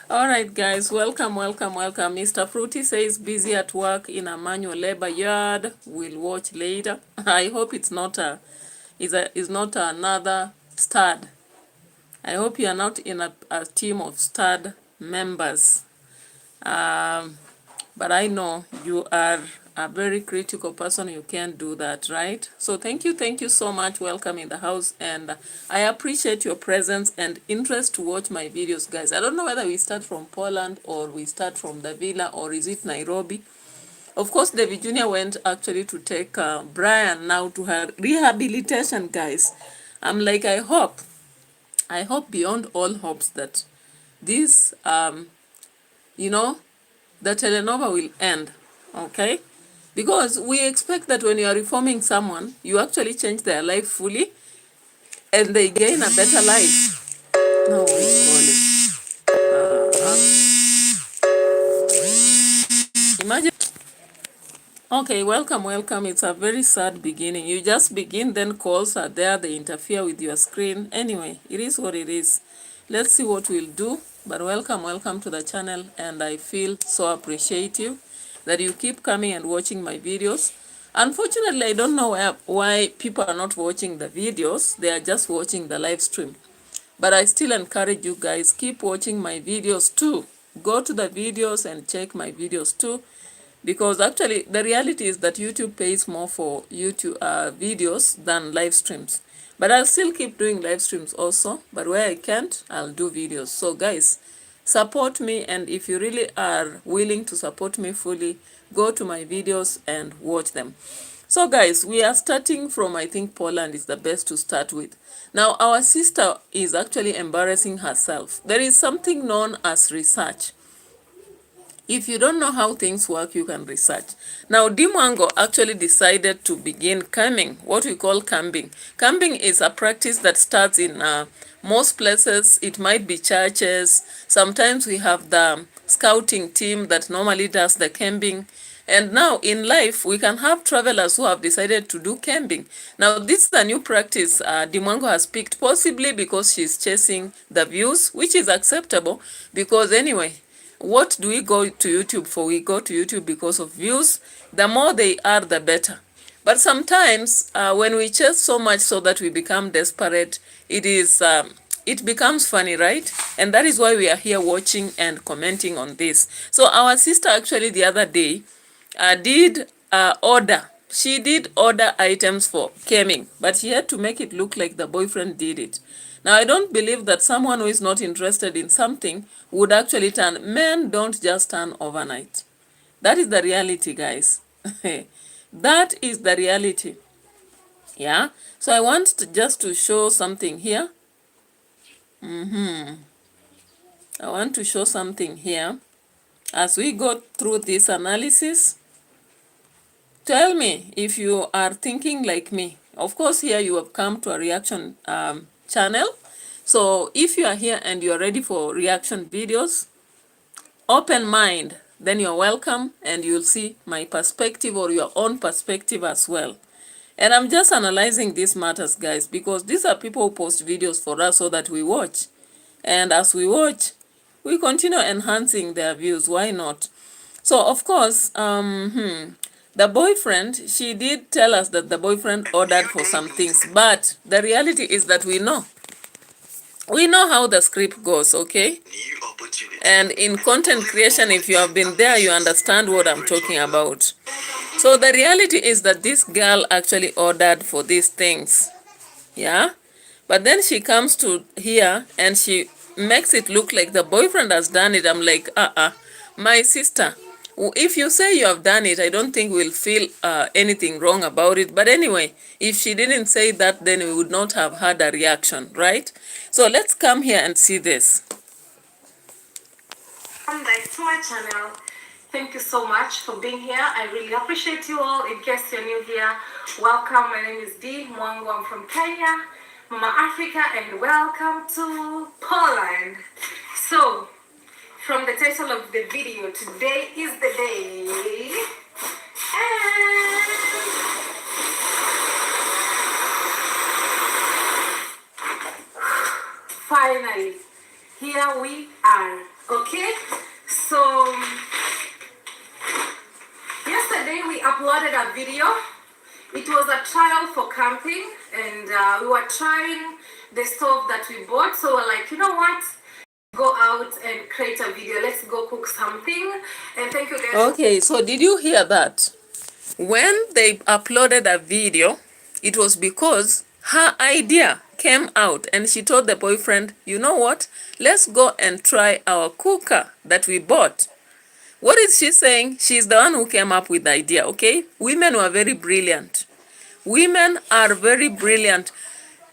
All right, guys, welcome. Mr. Fruity says busy at work in a manual labor yard. We'll watch later. I hope it's not is not another stud. I hope you are not in a team of stud members. But I know you are a very critical person. You can't do that, right? So thank you so much. Welcome in the house, and I appreciate your presence and interest to watch my videos, guys. I don't know whether we start from Poland or we start from the villa, or is it Nairobi. Of course, David Jr. went actually to take Brian now to her rehabilitation, guys. I'm like, I hope beyond all hopes that this the telenova will end, okay? Because we expect that when you are reforming someone, you actually change their life fully and they gain a better life. No, who's calling? Imagine. Okay, welcome. It's a very sad beginning. You just begin, then calls are there, they interfere with your screen. Anyway, it is what it is. Let's see what we'll do. But welcome to the channel, and I feel so appreciative that you keep coming and watching my videos. Unfortunately, I don't know why people are not watching the videos. They are just watching the live stream. But I still encourage you guys, keep watching my videos too. Go to the videos and check my videos too. Because actually, the reality is that YouTube pays more for YouTube videos than live streams. But I'll still keep doing live streams also. But where I can't, I'll do videos. So guys, support me. And if you really are willing to support me fully, go to my videos and watch them. So guys, we are starting from, I think Poland is the best to start with. Now, our sister is actually embarrassing herself. There is something known as research. If you don't know how things work, you can research. Now, Dimwango actually decided to begin camping, what we call camping. Camping is a practice that starts in most places. It might be churches. Sometimes we have the scouting team that normally does the camping. And now in life, we can have travelers who have decided to do camping. Now, this is a new practice Dimwango has picked, possibly because she's chasing the views, which is acceptable because anyway, what do we go to YouTube for? We go to YouTube because of views. The more they are, the better. But sometimes when we chase so much so that we become desperate, it becomes funny, right? And that is why we are here watching and commenting on this. So our sister actually the other day she did order items for camping, but she had to make it look like the boyfriend did it. Now, I don't believe that someone who is not interested in something would actually turn. Men don't just turn overnight. That is the reality, guys. That is the reality. Yeah? So I want just to show something here. I want to show something here. As we go through this analysis, tell me if you are thinking like me. Of course, here you have come to a reaction channel. So if you are here and you are ready for reaction videos, open mind, then you're welcome and you'll see my perspective or your own perspective as well. And I'm just analyzing these matters, guys, because these are people who post videos for us so that we watch. And as we watch, we continue enhancing their views. Why not? So, of course, the boyfriend, she did tell us that the boyfriend ordered for some things. But the reality is that we know how the script goes, okay? And in content creation, if you have been there, you understand what I'm talking about. So the reality is that this girl actually ordered for these things, yeah? But then she comes to here and she makes it look like the boyfriend has done it. I'm like, my sister, if you say you have done it, I don't think we'll feel anything wrong about it. But anyway, if she didn't say that, then we would not have had a reaction, right? So let's come here and see this. Welcome back to my channel. Thank you so much for being here. I really appreciate you all. In case you're new here, welcome. My name is Dee Mwango. I'm from Kenya, Mama Africa, and welcome to Poland. So, from the title of the video, today is the day, and finally, here here we are. Okay, so yesterday we uploaded a video. It was a trial for camping, and we were trying the stove that we bought. So we're like, you know what? Go out and create a video. Let's go cook something. And thank you guys. Okay, so did you hear that? When they uploaded a video, it was because her idea came out and she told the boyfriend, you know what? Let's go and try our cooker that we bought. What is she saying? She's the one who came up with the idea, okay? Women were very brilliant. Women are very brilliant.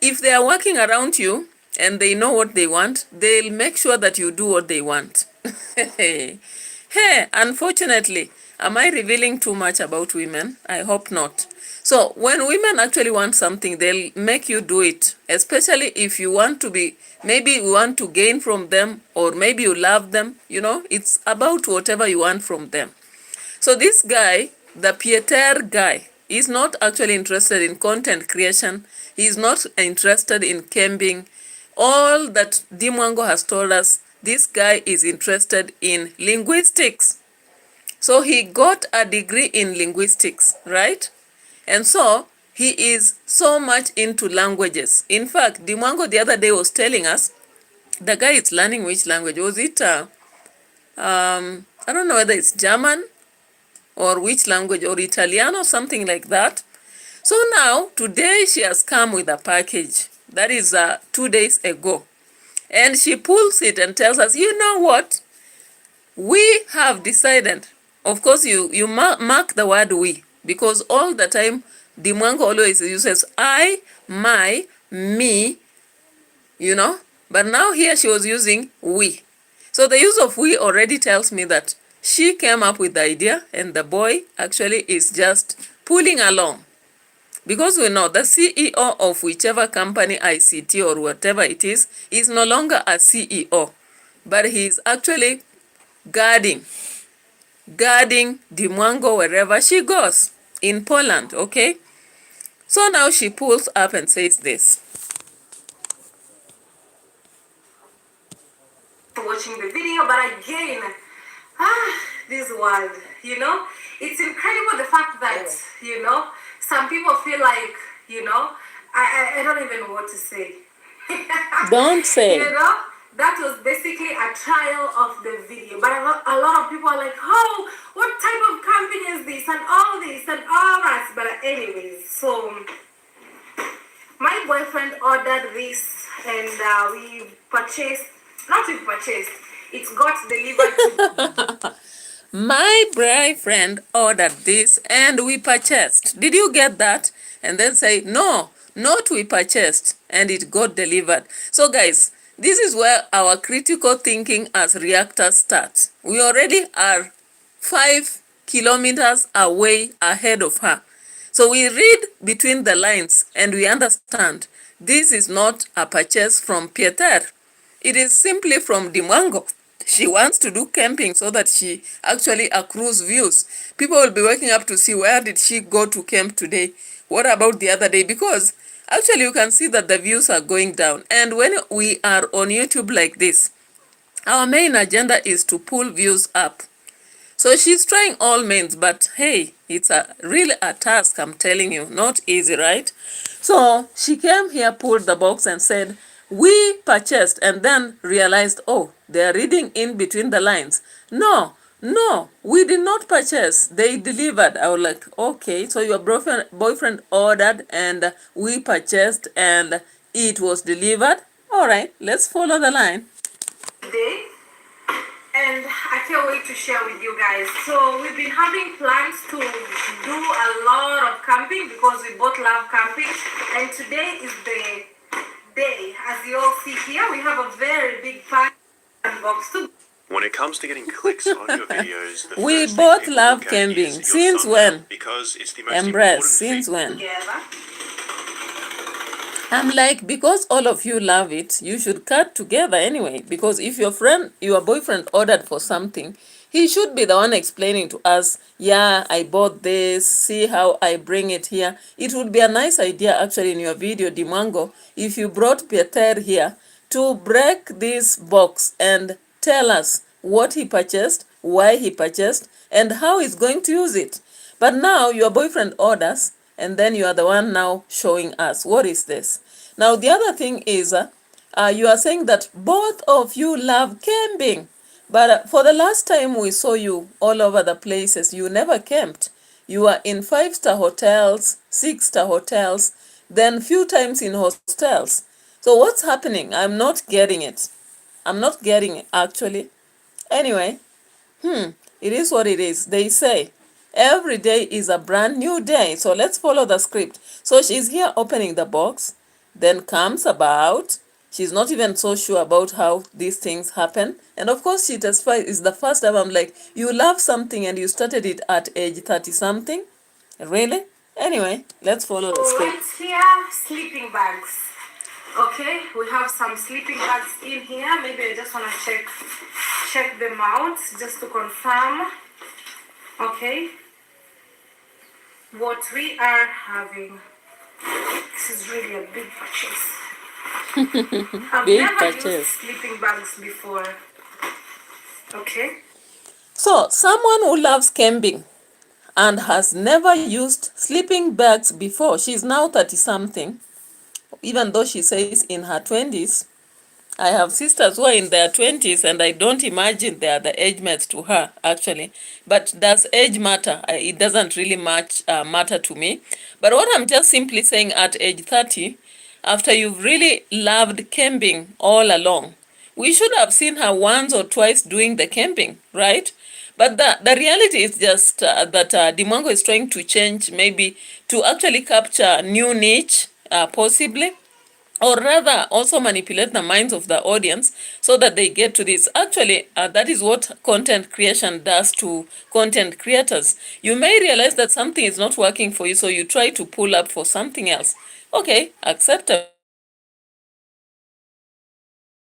If they are working around you and they know what they want, they'll make sure that you do what they want. Hey, unfortunately, am I revealing too much about women? I hope not. So when women actually want something, they'll make you do it, especially if you want to be, maybe you want to gain from them, or maybe you love them, you know, it's about whatever you want from them. So this guy, the Pieter guy, is not actually interested in content creation. He's not interested in camping. All that Dimwango has told us, this guy is interested in linguistics. So he got a degree in linguistics, right? And so he is so much into languages. In fact, Dimwango the other day was telling us the guy is learning which language. Was it, I don't know whether it's German or which language, or Italian or something like that. So now, today she has come with a package. That is 2 days ago. And she pulls it and tells us, you know what? We have decided. Of course, you mark the word we, because all the time, Dimwango always uses I, my, me, you know. But now here she was using we. So the use of we already tells me that she came up with the idea and the boy actually is just pulling along. Because we know the CEO of whichever company, ICT or whatever it is no longer a CEO, but he is actually guarding Dimwango wherever she goes in Poland, okay? So now she pulls up and says this. Watching the video, but again, this world, you know, it's incredible the fact that, you know, some people feel like, you know, I don't even know what to say. Don't say. You know, that was basically a trial of the video. But a lot of people are like, oh, what type of camping is this? And all this and all that. But anyways, so my boyfriend ordered this and we purchased, it got delivered to My boyfriend ordered this and we purchased. Did you get that? And then say, no, not we purchased and it got delivered. So guys, this is where our critical thinking as reactors starts. We already are 5 kilometers away ahead of her. So we read between the lines and we understand this is not a purchase from Pieter. It is simply from Dimwango. She wants to do camping so that she actually accrues views. People will be waking up to see where did she go to camp today? What about the other day? Because actually you can see that the views are going down. And when we are on YouTube like this, our main agenda is to pull views up. So she's trying all means, but hey, it's really a task, I'm telling you. Not easy, right? So she came here, pulled the box and said, we purchased, and then realized, oh, they're reading in between the lines. No, we did not purchase. They delivered. I was like, okay, so your boyfriend ordered and we purchased and it was delivered. All right, let's follow the line. Today, and I can't wait to share with you guys. So we've been having plans to do a lot of camping because we both love camping, and today is the day. As you all see here, we have a very big fan box too. When it comes to getting clicks on your videos, the We first thing both people love look at camping. is your Since thumbnail, when? Because it's the most Empress, important since thing. when? Together. I'm like, because all of you love it, you should cut together anyway. Because if your boyfriend ordered for something, he should be the one explaining to us, yeah, I bought this, see how I bring it here. It would be a nice idea actually in your video, Dimwango, if you brought Pieter here to break this box and tell us what he purchased, why he purchased, and how he's going to use it. But now your boyfriend orders, and then you are the one now showing us. What is this? Now, the other thing is, you are saying that both of you love camping. But for the last time we saw you all over the places, you never camped. You are in 5-star hotels, 6-star hotels, then few times in hostels. So what's happening? I'm not getting it. I'm not getting it, actually. Anyway, it is what it is. They say every day is a brand new day. So let's follow the script. So she's here opening the box, then comes about. She's not even so sure about how these things happen. And of course, she testifies, it's the first time I'm like, you love something and you started it at age 30 something? Really? Anyway, let's follow the script. Right here, sleeping bags. Okay, we have some sleeping bags in here. Maybe I just want to check them out just to confirm. Okay, what we are having. This is really a big purchase. I've Big never purchase. used sleeping bags before. Okay. So, someone who loves camping and has never used sleeping bags before, she's now 30 something, even though she says in her 20s. I have sisters who are in their 20s and I don't imagine they are the age mates to her, actually. But does age matter? It doesn't really matter to me. But what I'm just simply saying, at age 30, after you've really loved camping all along, we should have seen her once or twice doing the camping, right? But the reality is just that Dimongo is trying to change, maybe to actually capture new niche, possibly, or rather also manipulate the minds of the audience so that they get to this. Actually, that is what content creation does to content creators. You may realize that something is not working for you, so you try to pull up for something else. Okay, acceptable.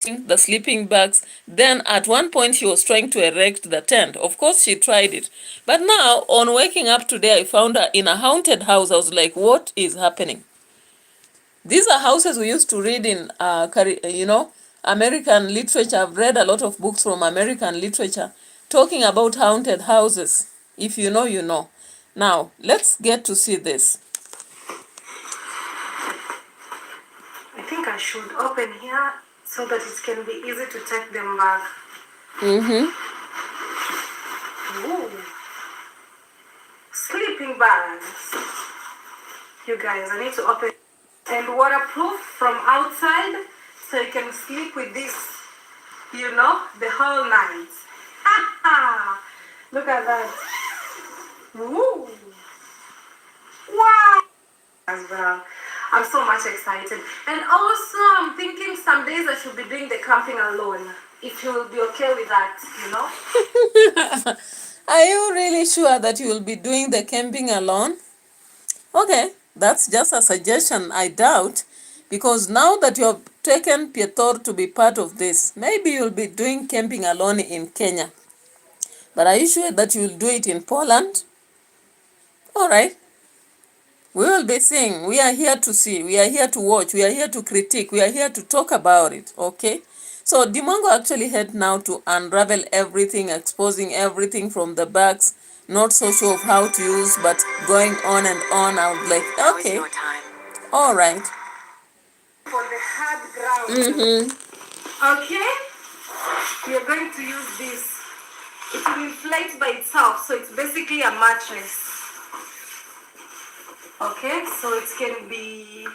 The sleeping bags. Then at one point she was trying to erect the tent. Of course she tried it. But now on waking up today, I found her in a haunted house. I was like, what is happening? These are houses we used to read in, American literature. I've read a lot of books from American literature talking about haunted houses. If you know, you know. Now, let's get to see this. I think I should open here so that it can be easy to take them back. Mm-hmm. Ooh. Sleeping bags. You guys, I need to open. And waterproof from outside, so you can sleep with this, the whole night. Look at that. Woo. Wow. As well. I'm so much excited. And also, I'm thinking some days I should be doing the camping alone. If you will be okay with that, Are you really sure that you will be doing the camping alone? Okay, that's just a suggestion. I doubt, because now that you have taken Pietor to be part of this, maybe you'll be doing camping alone in Kenya. But are you sure that you'll do it in Poland? All right. We will be seeing. We are here to see. We are here to watch. We are here to critique. We are here to talk about it. Okay? So Dimongo actually had now to unravel everything, exposing everything from the backs. Not so sure of how to use, but going on and on. I was like, okay. All right. for the hard ground. Okay? You're going to use this. It will inflate by itself, so it's basically a mattress. Okay, so it can be,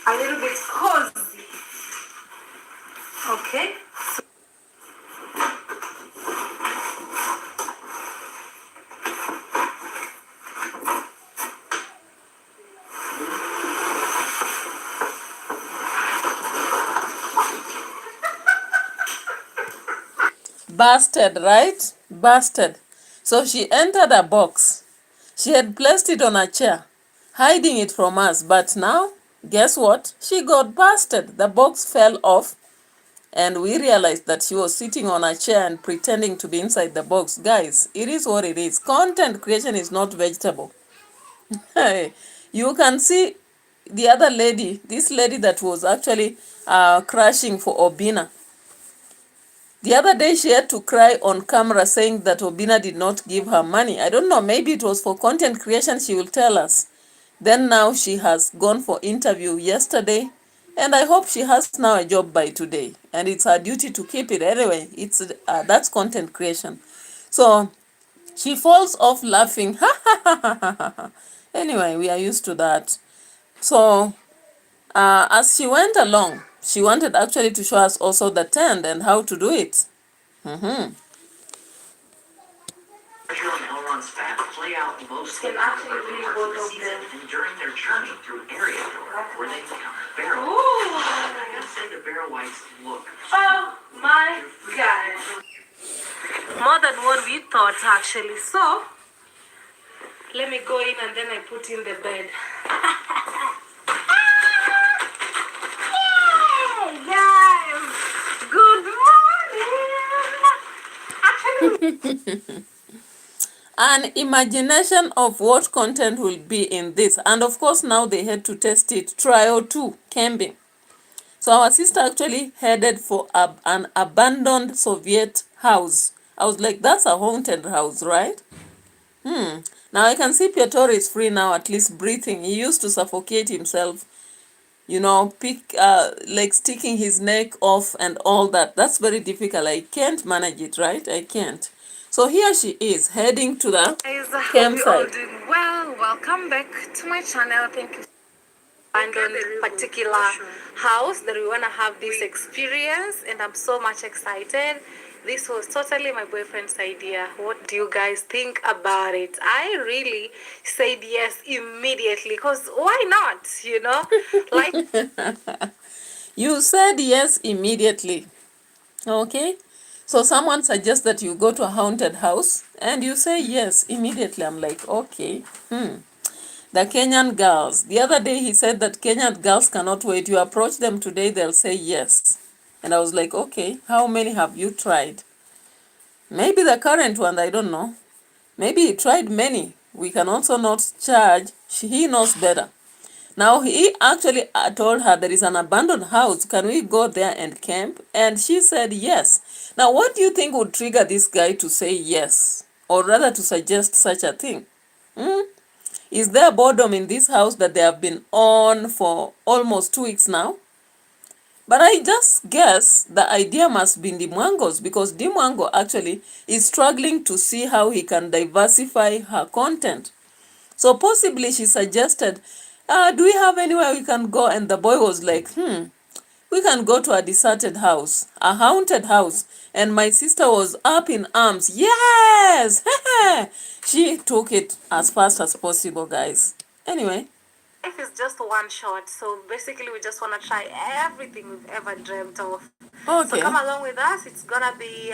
a little bit cozy. Okay. Busted, right? Busted. So she entered a box. She had placed it on a chair, hiding it from us. But now, guess what? She got busted. The box fell off, and we realized that she was sitting on a chair and pretending to be inside the box. Guys, it is what it is. Content creation is not vegetable. Hey, you can see the other lady, this lady that was actually crashing for Obina. The other day she had to cry on camera saying that Obina did not give her money. I don't know, maybe it was for content creation, she will tell us. Then now she has gone for interview yesterday, and I hope she has now a job by today. And it's her duty to keep it anyway. It's that's content creation. So she falls off laughing. Anyway, we are used to that. So as she went along, she wanted actually to show us also the tent and how to do it. Play out most of the season and during their journey through area where they encounter barrel. I gotta say the barrel whites look. Oh my god. More than what we thought actually. So let me go in and then I put in the bed. Hey guys! Good morning! Actually An imagination of what content will be in this. And of course, now they had to test it. Trial 2, camping. So our sister actually headed for an abandoned Soviet house. I was like, that's a haunted house, right? Now I can see Piotr is free now, at least breathing. He used to suffocate himself, like sticking his neck off and all that. That's very difficult. I can't manage it, right? I can't. So here she is, heading to the campsite. Hope you're all doing well. Welcome back to my channel. Thank you. And on this particular house that we want to have this experience, and I'm so much excited. This was totally my boyfriend's idea. What do you guys think about it? I really said yes immediately, because why not, like You said yes immediately. Okay? So someone suggests that you go to a haunted house and you say yes immediately. I'm like, okay. The Kenyan girls. The other day he said that Kenyan girls cannot wait. You approach them today, they'll say yes. And I was like, okay, how many have you tried? Maybe the current one, I don't know. Maybe he tried many. We can also not charge. He knows better. Now, he actually told her there is an abandoned house. Can we go there and camp? And she said yes. Now, what do you think would trigger this guy to say yes? Or rather to suggest such a thing? Is there boredom in this house that they have been on for almost 2 weeks now? But I just guess the idea must be Dimwango's, because Dimwango actually is struggling to see how he can diversify her content. So possibly she suggested, do we have anywhere we can go? And the boy was like, we can go to a deserted house, a haunted house. And my sister was up in arms. Yes! She took it as fast as possible, guys. Anyway. life is just one shot, so basically we just want to try everything we've ever dreamt of. Okay. So come along with us. It's gonna be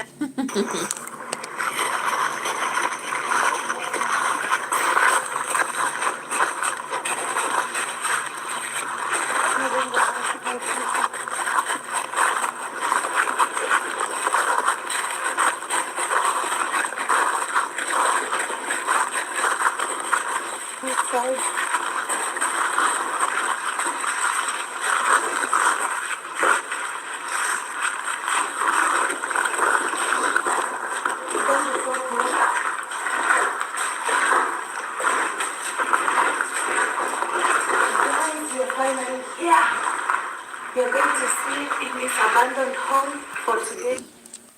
You're going to sleep in this abandoned home for today.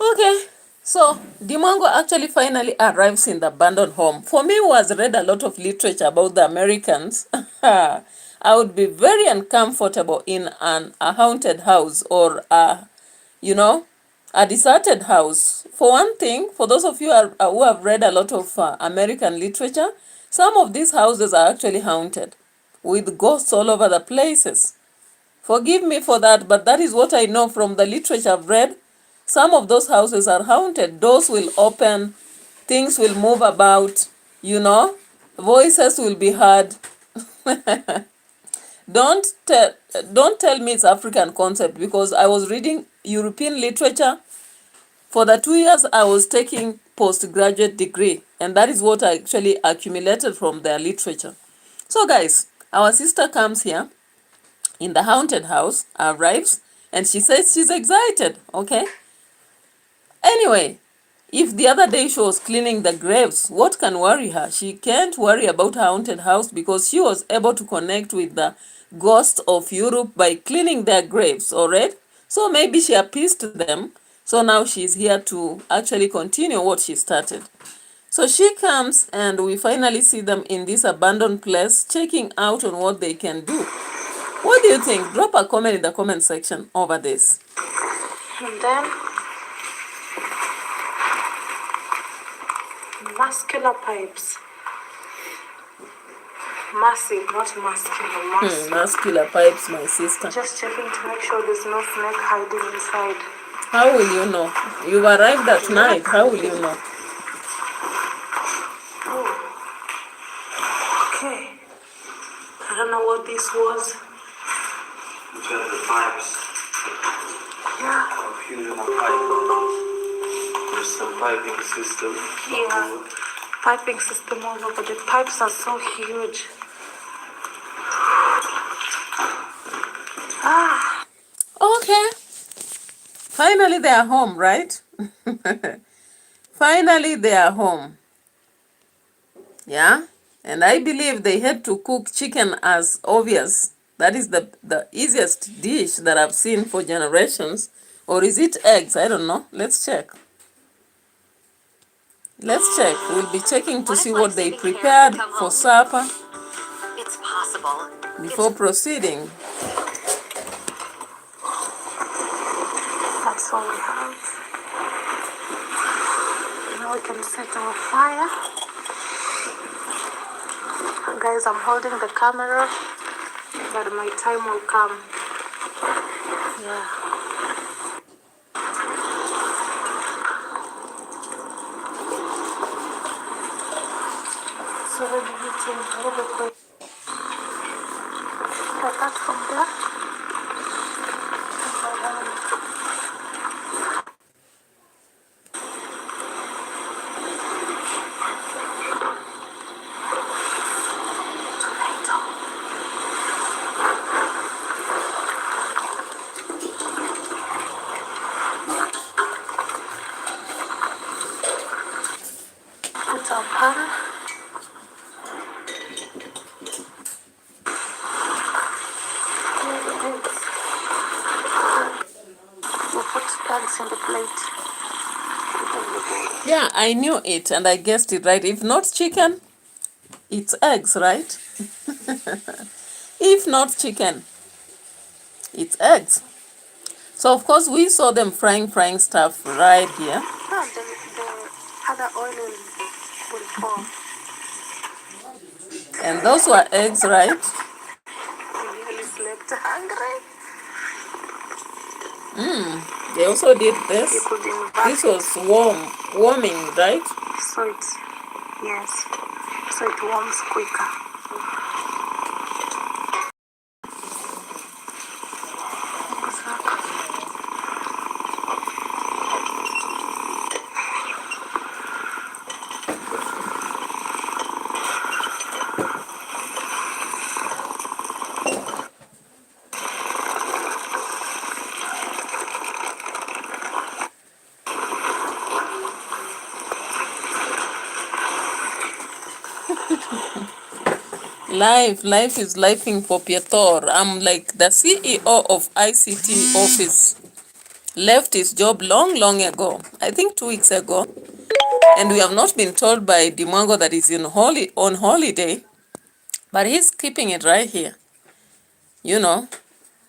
Okay, so Dimongo actually finally arrives in the abandoned home. For me, who has read a lot of literature about the Americans, I would be very uncomfortable in a haunted house or a deserted house. For one thing, for those of you who have read a lot of American literature, some of these houses are actually haunted with ghosts all over the places. Forgive me for that, but that is what I know from the literature I've read. Some of those houses are haunted. Doors will open, things will move about, voices will be heard. Don't tell me it's African concept, because I was reading European literature. For the 2 years I was taking postgraduate degree, and that is what I actually accumulated from their literature. So guys, our sister comes here. in the haunted house arrives, and she says she's excited, okay? Anyway, if the other day she was cleaning the graves, what can worry her? She can't worry about her haunted house because she was able to connect with the ghosts of Europe by cleaning their graves, alright? So maybe she appeased them, so now she's here to actually continue what she started. So she comes and we finally see them in this abandoned place, checking out on what they can do. What do you think? Drop a comment in the comment section over this. And then muscular pipes. Massive, not muscular, massive. Muscular pipes, my sister. Just checking to make sure there's no snake hiding inside. How will you know? You've arrived at night. How will you know? Oh. Okay. I don't know what this was. Which are the pipes? Yeah. Confusion of pipe. There's some piping system. Yeah. Piping system all over. The pipes are so huge. Ah. Okay. Finally, they are home, right? Finally, they are home. Yeah? And I believe they had to cook chicken as obvious. That is the easiest dish that I've seen for generations. Or is it eggs? I don't know. Let's check. Let's check. We'll be checking to see what they prepared for supper. It's possible. Before proceeding. That's all we have. Now we can set our fire. Guys, I'm holding the camera, but my time will come. Yeah. So we'll be eating a little bit. Like that from there. Put our pan. We'll put eggs in the plate. Yeah, I knew it and I guessed it right. If not chicken, it's eggs, right? If not chicken, it's eggs. So of course we saw them frying stuff right here. No, the other oil will pour. And those were eggs, right? We really slept hungry. They also did You this. could invert This was warming, right? so it's, yes, so it warms quicker. Life is lifing for Pietor. I'm like the CEO of ICT office. Left his job long ago. I think 2 weeks ago. And we have not been told by Dimango that he's on holiday. But he's keeping it right here. You know,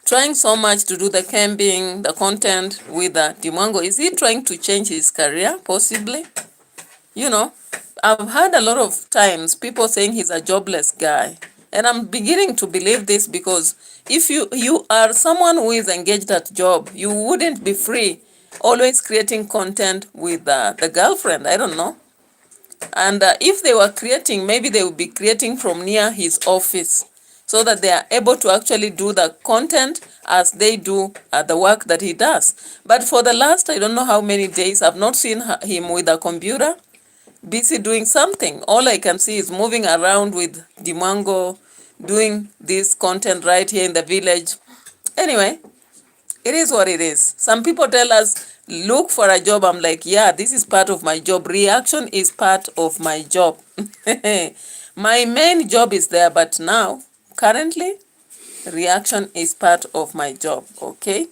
trying so much to do the camping, the content with Dimango. Is he trying to change his career, possibly? You know, I've heard a lot of times people saying he's a jobless guy. And I'm beginning to believe this because if you are someone who is engaged at job, you wouldn't be free always creating content with the girlfriend. I don't know. And if they were creating, maybe they would be creating from near his office so that they are able to actually do the content as they do the work that he does. But for the last, I don't know how many days, I've not seen him with a computer, busy doing something. All I can see is moving around with Dimango, doing this content right here in the village. Anyway, it is what it is. Some people tell us, look for a job. I'm like, yeah, this is part of my job. Reaction is part of my job. My main job is there, but now, currently, reaction is part of my job, okay?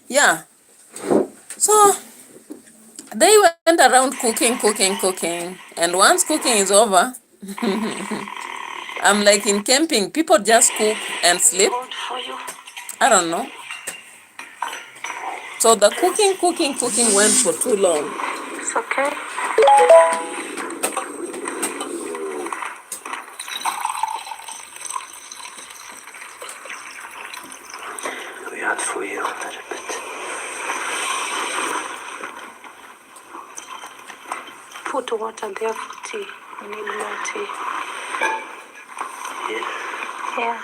Yeah. So, they went around cooking. And once cooking is over, I'm like in camping, people just cook and sleep. I don't know. So the cooking went for too long. It's okay. We add for you a little bit. Put water there for tea. We need more tea. Yeah. Yeah.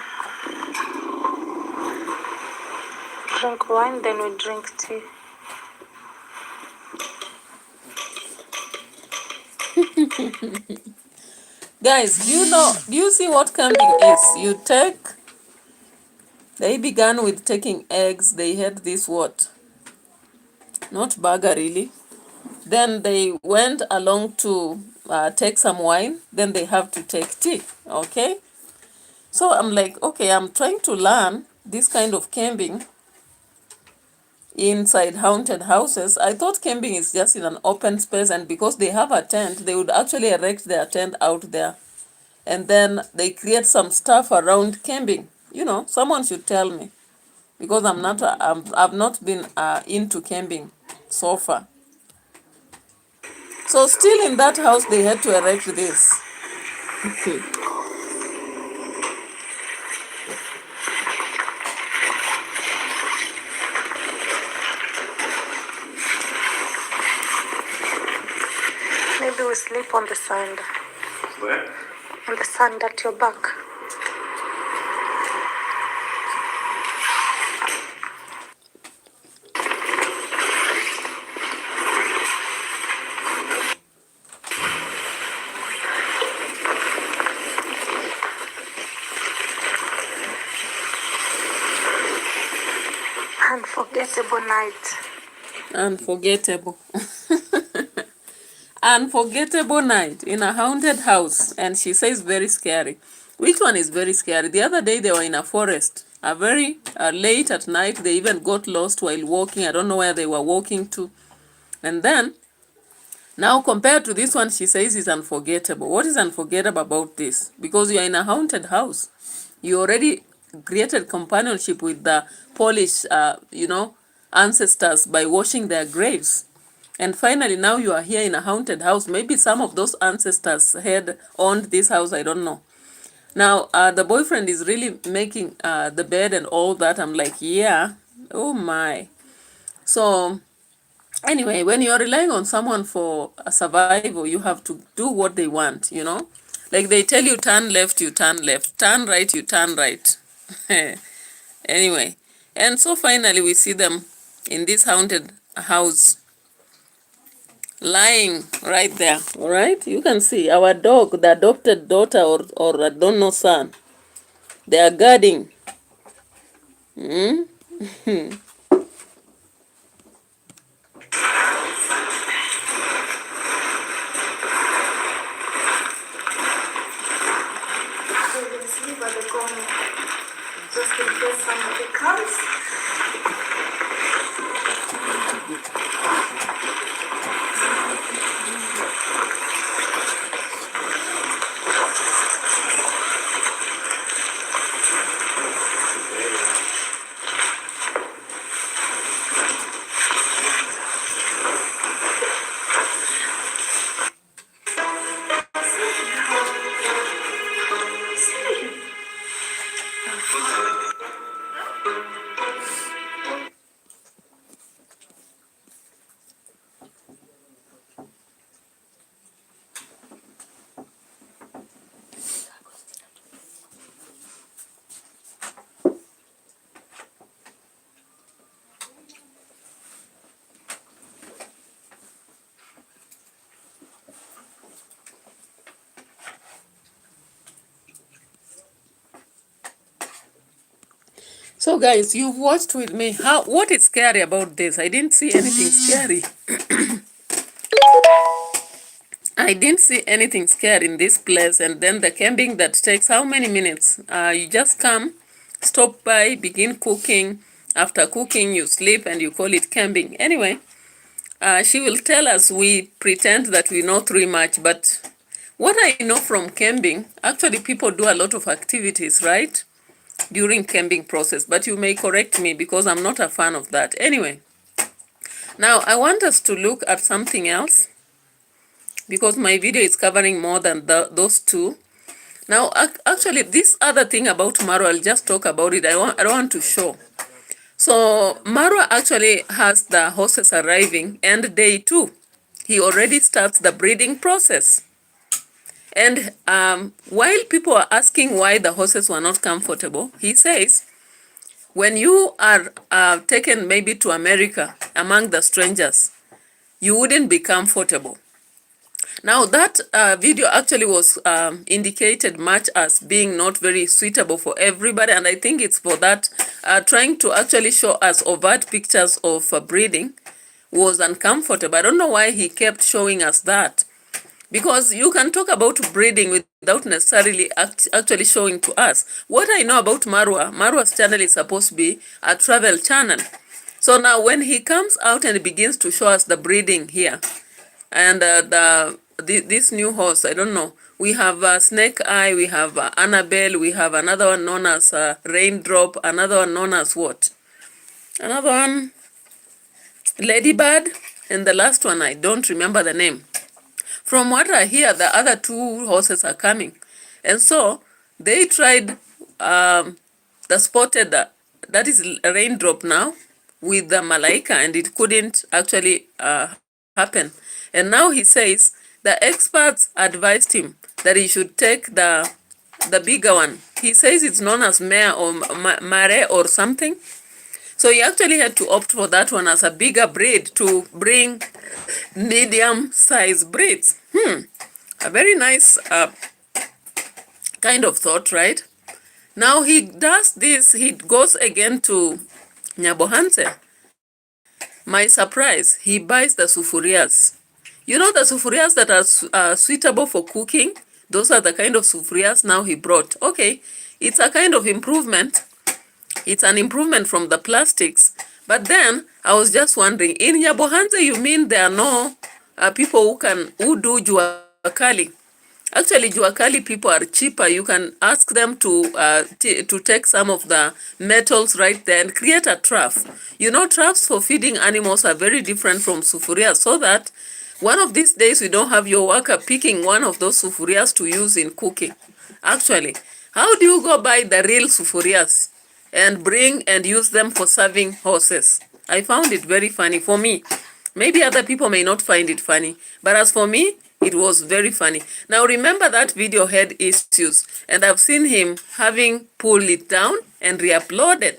Drink wine, then we drink tea. Guys, do you see what camping is? They began with taking eggs. They had this what? Not burger really. Then they went along to take some wine. Then they have to take tea, okay? So I'm like, okay, I'm trying to learn this kind of camping inside haunted houses. I thought camping is just in an open space, and because they have a tent, they would actually erect their tent out there. And then they create some stuff around camping. Someone should tell me, because I've not been into camping so far. So still in that house, they had to erect this. Okay. Maybe we sleep on the sand. Where? On the sand at your back. Unforgettable night. Unforgettable. Unforgettable night in a haunted house. And she says very scary. Which one is very scary? The other day they were in a forest. Very late at night. They even got lost while walking. I don't know where they were walking to. And then, now compared to this one, she says it's unforgettable. What is unforgettable about this? Because you're in a haunted house. You already created companionship with the Polish, ancestors by washing their graves. And finally, now you are here in a haunted house. Maybe some of those ancestors had owned this house. I don't know. Now, the boyfriend is really making the bed and all that. I'm like, yeah. Oh, my. So, anyway, when you're relying on someone for a survival, you have to do what they want, Like they tell you turn left, you turn left. Turn right, you turn right. Anyway. And so finally, we see them in this haunted house. Lying right there, all right? You can see our dog, the adopted daughter or I don't know son. They are guarding. Just in case somebody comes. So guys, you've watched with me. What is scary about this? I didn't see anything scary. I didn't see anything scary in this place. And then the camping that takes how many minutes? You just come, stop by, begin cooking. After cooking, you sleep and you call it camping. Anyway, she will tell us, we pretend that we know too much, but what I know from camping, actually people do a lot of activities, right? During camping process, but you may correct me because I'm not a fan of that. Anyway, now I want us to look at something else because my video is covering more than those two. Now, actually, this other thing about Marwa, I'll just talk about it. I don't want to show. So Marwa actually has the horses arriving, and day 2, he already starts the breeding process. And while people are asking why the horses were not comfortable, he says, when you are taken maybe to America among the strangers, you wouldn't be comfortable. Now that video actually was indicated much as being not very suitable for everybody, and I think it's for that trying to actually show us overt pictures of breeding was uncomfortable. I don't know why he kept showing us that, because you can talk about breeding without necessarily actually showing to us. What I know about Marwa's channel is supposed to be a travel channel. So now when he comes out and begins to show us the breeding here, and this new horse, I don't know, we have Snake Eye, we have Annabelle, we have another one known as Raindrop, another one known as what? Another one, Ladybird, and the last one, I don't remember the name. From what I hear, the other 2 horses are coming. And so they tried the spotted, that is a Raindrop now, with the Malaika, and it couldn't actually happen. And now he says the experts advised him that he should take the bigger one. He says it's known as Mare or Mare or something. So he actually had to opt for that one as a bigger breed to bring medium-sized breeds. A very nice kind of thought, right? Now he does this, he goes again to Nyabohanse. My surprise, he buys the sufurias. You know the sufurias that are suitable for cooking? Those are the kind of sufurias now he brought. Okay, it's a kind of improvement. It's an improvement from the plastics. But then I was just wondering, in Nyabohanse, you mean there are no people who do juakali? Actually, juakali people are cheaper. You can ask them to take some of the metals right there and create a trough. You know, troughs for feeding animals are very different from sufurias, so that one of these days we don't have your worker picking one of those sufurias to use in cooking. Actually, how do you go buy the real sufurias and bring and use them for serving horses? I found it very funny for me. Maybe other people may not find it funny, but as for me, it was very funny. Now remember that video had issues, and I've seen him having pulled it down and re-uploaded.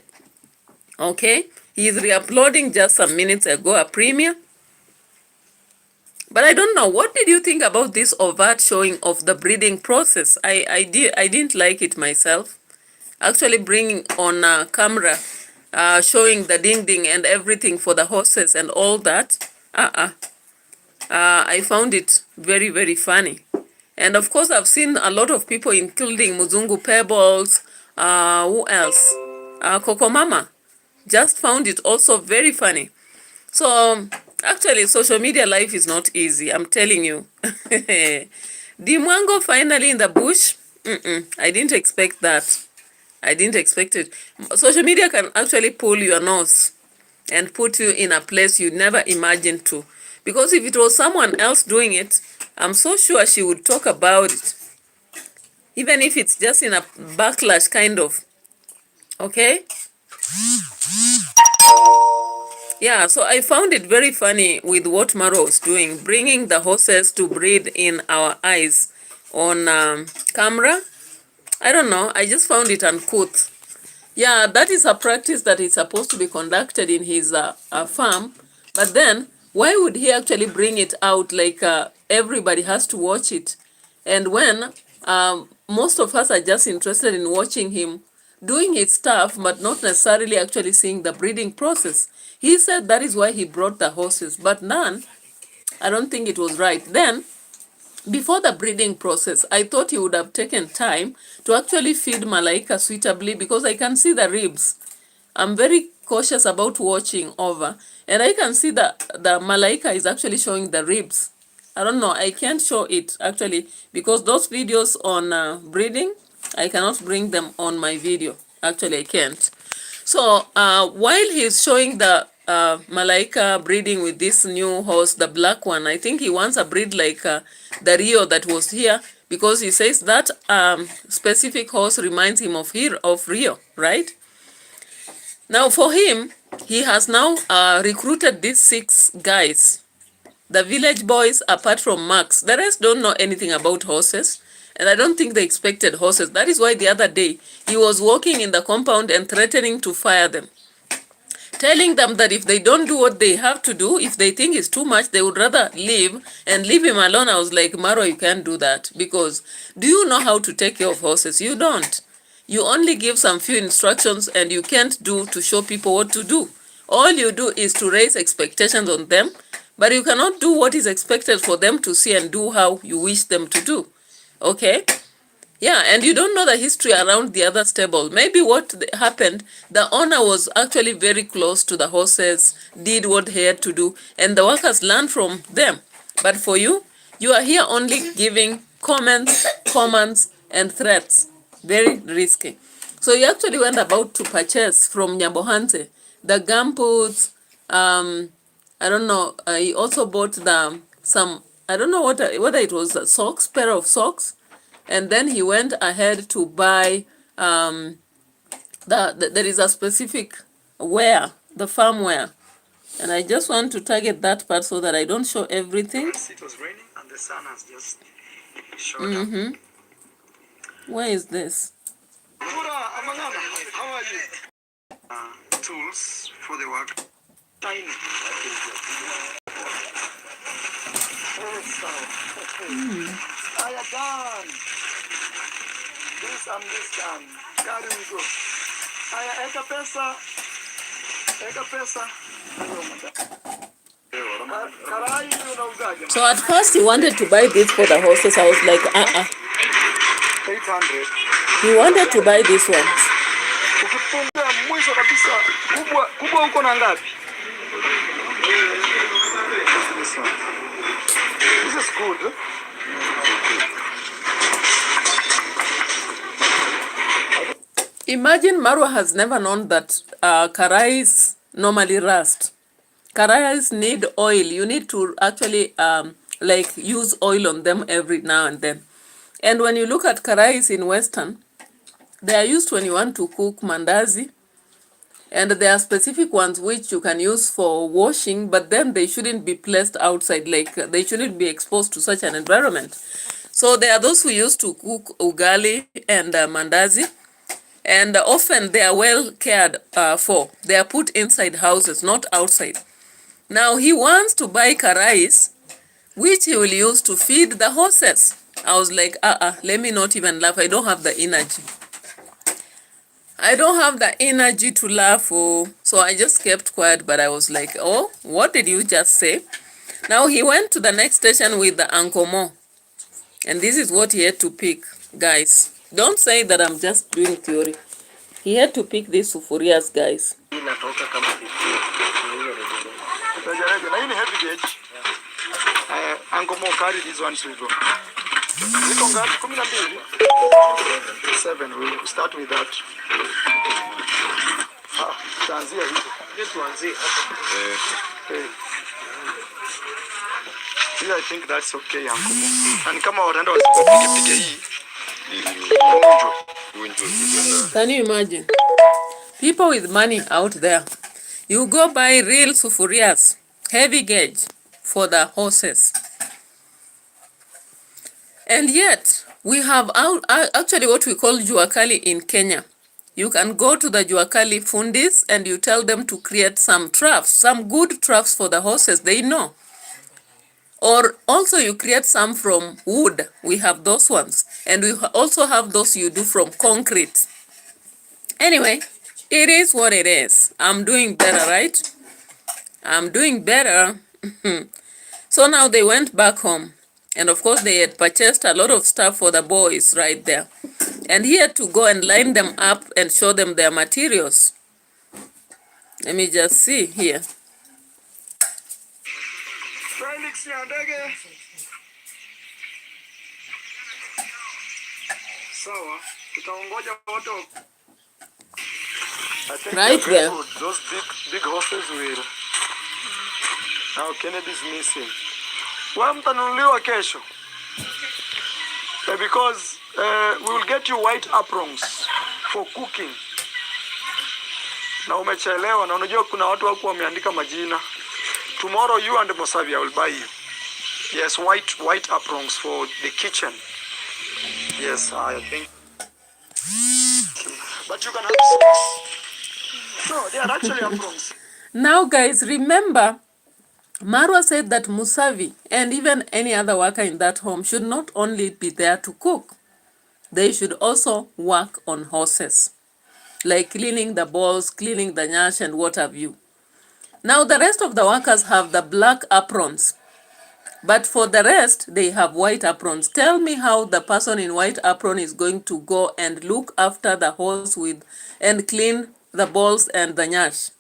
Okay, he's re-uploading just some minutes ago a premiere. But I don't know, what did you think about this overt showing of the breeding process? I didn't like it myself. Actually bringing on camera, showing the ding and everything for the horses and all that. I found it very, very funny. And of course, I've seen a lot of people, including Muzungu Pebbles, who else? Coco Mama, just found it also very funny. So, actually, social media life is not easy, I'm telling you. Dimwango finally in the bush? I didn't expect that. I didn't expect it. Social media can actually pull your nose and put you in a place you never imagined to. Because if it was someone else doing it, I'm so sure she would talk about it. Even if it's just in a backlash kind of. Okay? Yeah, so I found it very funny with what Marwa was doing, bringing the horses to breed in our eyes on camera. I don't know, I just found it uncouth. Yeah, that is a practice that is supposed to be conducted in his farm, but then why would he actually bring it out like everybody has to watch it? And when most of us are just interested in watching him doing his stuff, but not necessarily actually seeing the breeding process. He said that is why he brought the horses, but none. I don't think it was right. Then, before the breeding process, I thought he would have taken time to actually feed Malaika suitably, because I can see the ribs. I'm very cautious about watching over, and I can see that the Malaika is actually showing the ribs. I don't know, I can't show it actually, because those videos on breeding, I cannot bring them on my video. Actually, I can't. So while he's showing the Malaika breeding with this new horse, the black one, I think he wants a breed like the Rio that was here, because he says that specific horse reminds him of Rio, right? Now for him, he has now recruited these 6 guys. The village boys, apart from Max, the rest don't know anything about horses. And I don't think they expected horses. That is why the other day, he was walking in the compound and threatening to fire them, telling them that if they don't do what they have to do, if they think it's too much, they would rather leave and leave him alone. I was like, Marwa, you can't do that, because do you know how to take care of horses? You don't. You only give some few instructions, and you can't do to show people what to do. All you do is to raise expectations on them, but you cannot do what is expected for them to see and do how you wish them to do. Okay? Yeah, and you don't know the history around the other stable. Maybe what happened, the owner was actually very close to the horses, did what he had to do, and the workers learned from them. But for you, you are here only giving comments, commands, and threats. Very risky. So he actually went about to purchase from Nyabohanse the gumboots. I don't know. He also bought some. I don't know whether it was a pair of socks, and then he went ahead to buy there is a specific wear, the farm wear, and I just want to target that part so that I don't show everything. It was raining and the sun has just showed up. Where is this? How are you? Tools for the work. Tiny. I am done. This and this done. Carry we go. I eka pesa. So at first he wanted to buy this for the horses. I was like, 800. He wanted to buy this one. Ukipunga mwisho kabisa kubwa uko na ngapi? This is good. Imagine Marwa has never known that karais normally rust. Karais need oil. You need to actually use oil on them every now and then. And when you look at karais in Western, they are used when you want to cook mandazi. And there are specific ones which you can use for washing, but then they shouldn't be placed outside, they shouldn't be exposed to such an environment. So there are those who used to cook ugali and mandazi, and often they are well cared for. They are put inside houses, not outside. Now he wants to buy karais, which he will use to feed the horses. I was like, let me not even laugh. I don't have the energy. I don't have the energy to laugh. So I just kept quiet, but I was like, oh, what did you just say? Now he went to the next station with the Ankomo. And this is what he had to pick, guys. Don't say that I'm just doing theory. He had to pick these sufurias, guys. Ankomo carry these ones we go. 7. We'll start with that. I think that's okay, Ankomo. And kama wataenda wasipopige hii. Can you imagine? People with money out there. You go buy real sufurias, heavy gauge for the horses. And yet, we have actually what we call juakali in Kenya. You can go to the juakali fundis and you tell them to create some troughs, some good troughs for the horses, they know. Or also you create some from wood. We have those ones. And we also have those you do from concrete. Anyway, it is what it is. I'm doing better, right? I'm doing better. So now they went back home. And of course, they had purchased a lot of stuff for the boys right there. And he had to go and line them up and show them their materials. Let me just see here. Felix Nyandege. Sawa, tutaongoja wote. I think Right they're very there. good. Those big horses will. Now Kennedy's missing. Wewe mtanunuliwa kesho. Because we will get you white aprons for cooking. Na umechelewa na unajua kuna watu wako wameandika majina. Tomorrow you and Mosavia will buy you. Yes, white aprons for the kitchen. Yes, I think. But you can have 6. No, they are actually aprons. Now guys, remember, Marwa said that Musavi and even any other worker in that home should not only be there to cook. They should also work on horses, like cleaning the balls, cleaning the nyash, and what have you. Now the rest of the workers have the black aprons, but for the rest, they have white aprons. Tell me how the person in white apron is going to go and look after the horse and clean the balls and the nyash.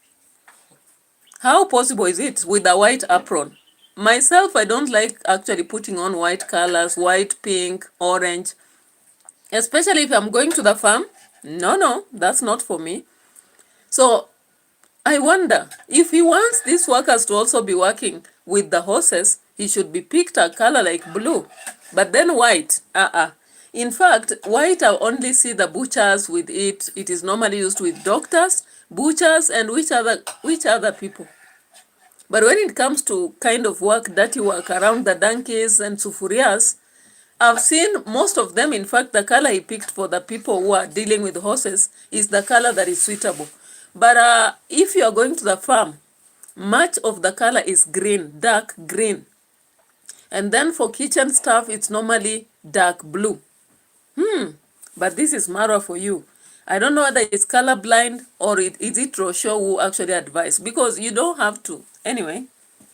How possible is it with a white apron? Myself, I don't like actually putting on white colors, white, pink, orange, especially if I'm going to the farm. No, that's not for me. So I wonder, if he wants these workers to also be working with the horses, he should be picked a color like blue, but then white. In fact, white I only see the butchers with it. It is normally used with doctors, butchers, and which other people. But when it comes to kind of work, dirty work around the donkeys and sufurias, I've seen most of them, in fact, the color he picked for the people who are dealing with horses is the color that is suitable. But if you are going to the farm, much of the color is green, dark green. And then for kitchen stuff, it's normally dark blue. But this is Marwa for you. I don't know whether it's colorblind or is it Rosho who actually advised, because you don't have to. Anyway,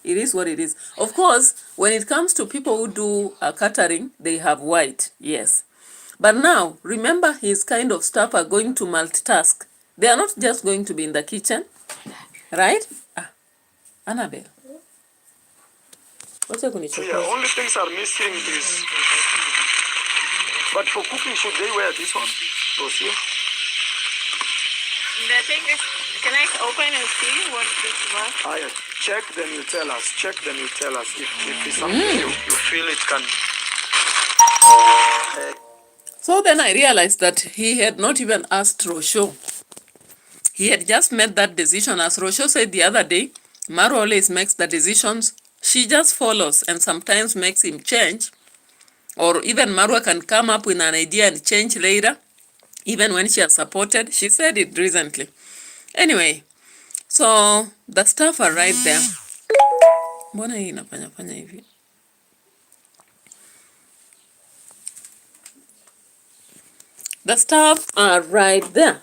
it is what it is. Of course, when it comes to people who do catering, they have white, yes. But now, remember his kind of staff are going to multitask. They are not just going to be in the kitchen, right? Annabelle. What's your condition? Yeah, only things are missing is. But for cooking, should they wear this one? Those here? The thing is, can I open and see what this was? Check, then you tell us. Check, then you tell us if it's something you feel it can. So then I realized that he had not even asked Rosho. He had just made that decision. As Rosho said the other day, Marwa always makes the decisions. She just follows and sometimes makes him change. Or even Marwa can come up with an idea and change later, even when she has supported. She said it recently. Anyway, so the staff are right there. Mbona hii inafanya hivi? The staff are right there.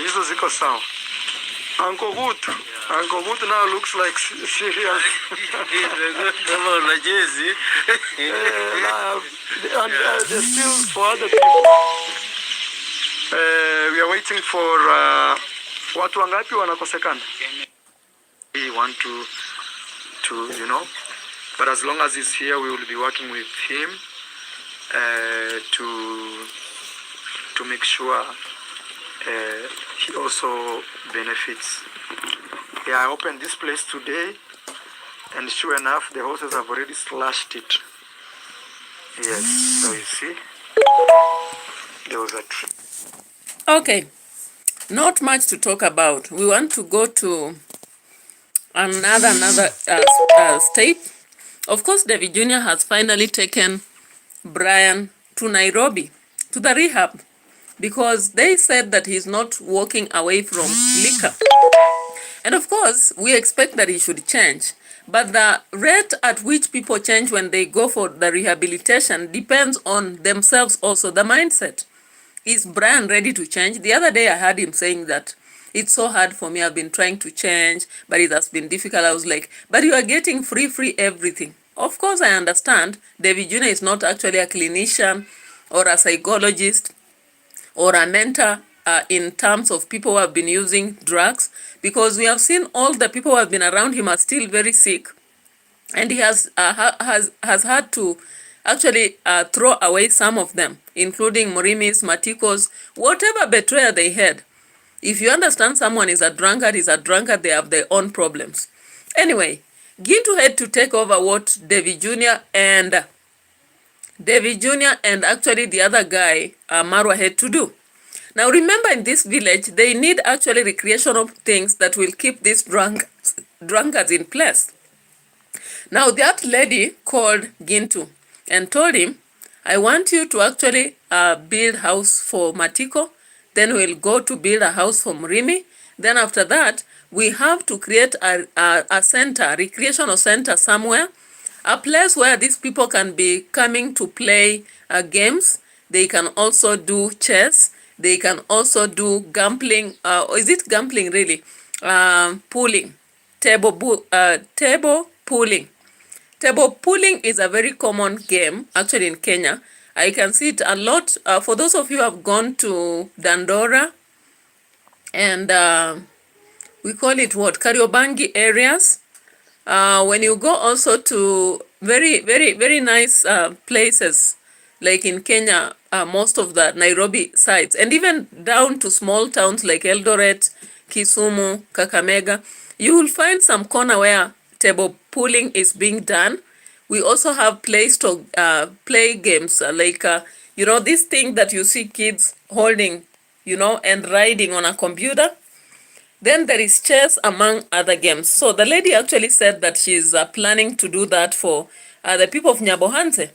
Hizo ziko sawa. Uncle Gutu now looks like serious. And they're still for other people. We are waiting for watu wangapi wanakosekana? We want to but as long as he's here, we will be working with him to make sure he also benefits. Yeah, I opened this place today, and sure enough, the horses have already slashed it. Yes, so you see, there was a tree. Okay, not much to talk about. We want to go to another state. Of course, David Jr. has finally taken Brian to Nairobi, to the rehab, because they said that he's not walking away from liquor. And of course, we expect that he should change. But the rate at which people change when they go for the rehabilitation depends on themselves also, the mindset. Is Brian ready to change? The other day I heard him saying that it's so hard for me. I've been trying to change, but it has been difficult. I was like, but you are getting free everything. Of course, I understand David Jr. is not actually a clinician or a psychologist or a mentor in terms of people who have been using drugs, because we have seen all the people who have been around him are still very sick, and he has had to actually throw away some of them, including MRIMI's, Matiko's, whatever betrayal they had. If you understand someone is a drunkard, they have their own problems. Anyway, Gintu had to take over what David Jr. and actually the other guy, Marwa, had to do. Now remember, in this village, they need actually recreational things that will keep these drunkards in place. Now that lady called Gintu and told him, I want you to actually build a house for Matiko, then we'll go to build a house for MRIMI. Then after that, we have to create a center, recreational center somewhere, a place where these people can be coming to play games. They can also do chess. They can also do gambling. Is it gambling really? Pooling. Table pooling. Table pooling is a very common game actually in Kenya. I can see it a lot. For those of you who have gone to Dandora and we call it what? Kariobangi areas. When you go also to very nice places like in Kenya, most of the Nairobi sites, and even down to small towns like Eldoret, Kisumu, Kakamega, you will find some corner where table pooling is being done. We also have place to play games like, this thing that you see kids holding, and riding on a computer. Then there is chess, among other games. So the lady actually said that she's planning to do that for the people of Nyabohanse.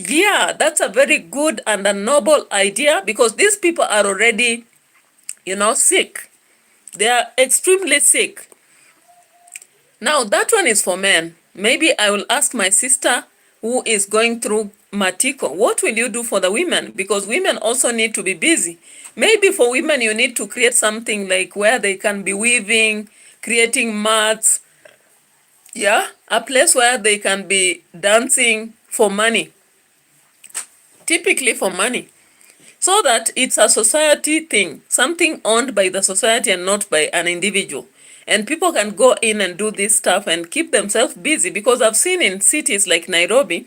Yeah, that's a very good and a noble idea, because these people are already, sick. They are extremely sick. Now, that one is for men. Maybe I will ask my sister who is going through Matiko, what will you do for the women? Because women also need to be busy. Maybe for women, you need to create something like where they can be weaving, creating mats. Yeah, a place where they can be dancing for money. Typically for money. So that it's a society thing, something owned by the society and not by an individual. And people can go in and do this stuff and keep themselves busy, because I've seen in cities like Nairobi,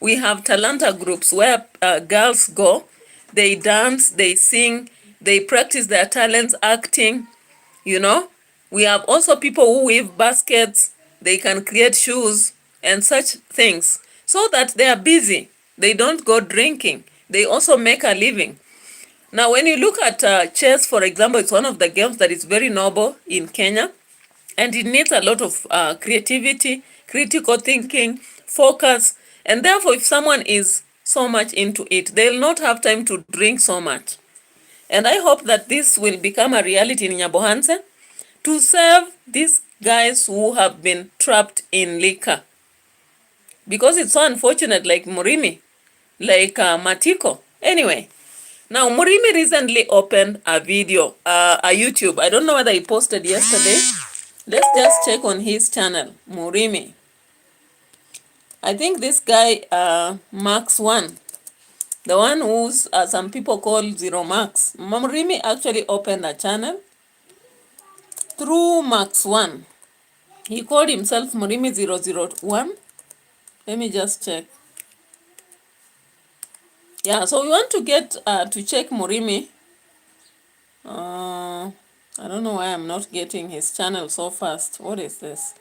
we have talanta groups where girls go, they dance, they sing, they practice their talents, acting, We have also people who weave baskets, they can create shoes and such things, so that they are busy. They don't go drinking. They also make a living. Now, when you look at chess, for example, it's one of the games that is very noble in Kenya. And it needs a lot of creativity, critical thinking, focus. And therefore, if someone is so much into it, they'll not have time to drink so much. And I hope that this will become a reality in Nyabohanse to save these guys who have been trapped in liquor. Because it's so unfortunate, like MRIMI, like Matiko. Anyway, now MRIMI recently opened a video, a YouTube. I don't know whether he posted yesterday. Let's just check on his channel, MRIMI. I think this guy, Max 1, the one who's some people call Zero Max. MRIMI actually opened a channel through Max 1. He called himself MRIMI 001. Let me just check. Yeah, so we want to get to check MRIMI. I don't know why I'm not getting his channel so fast. What is this?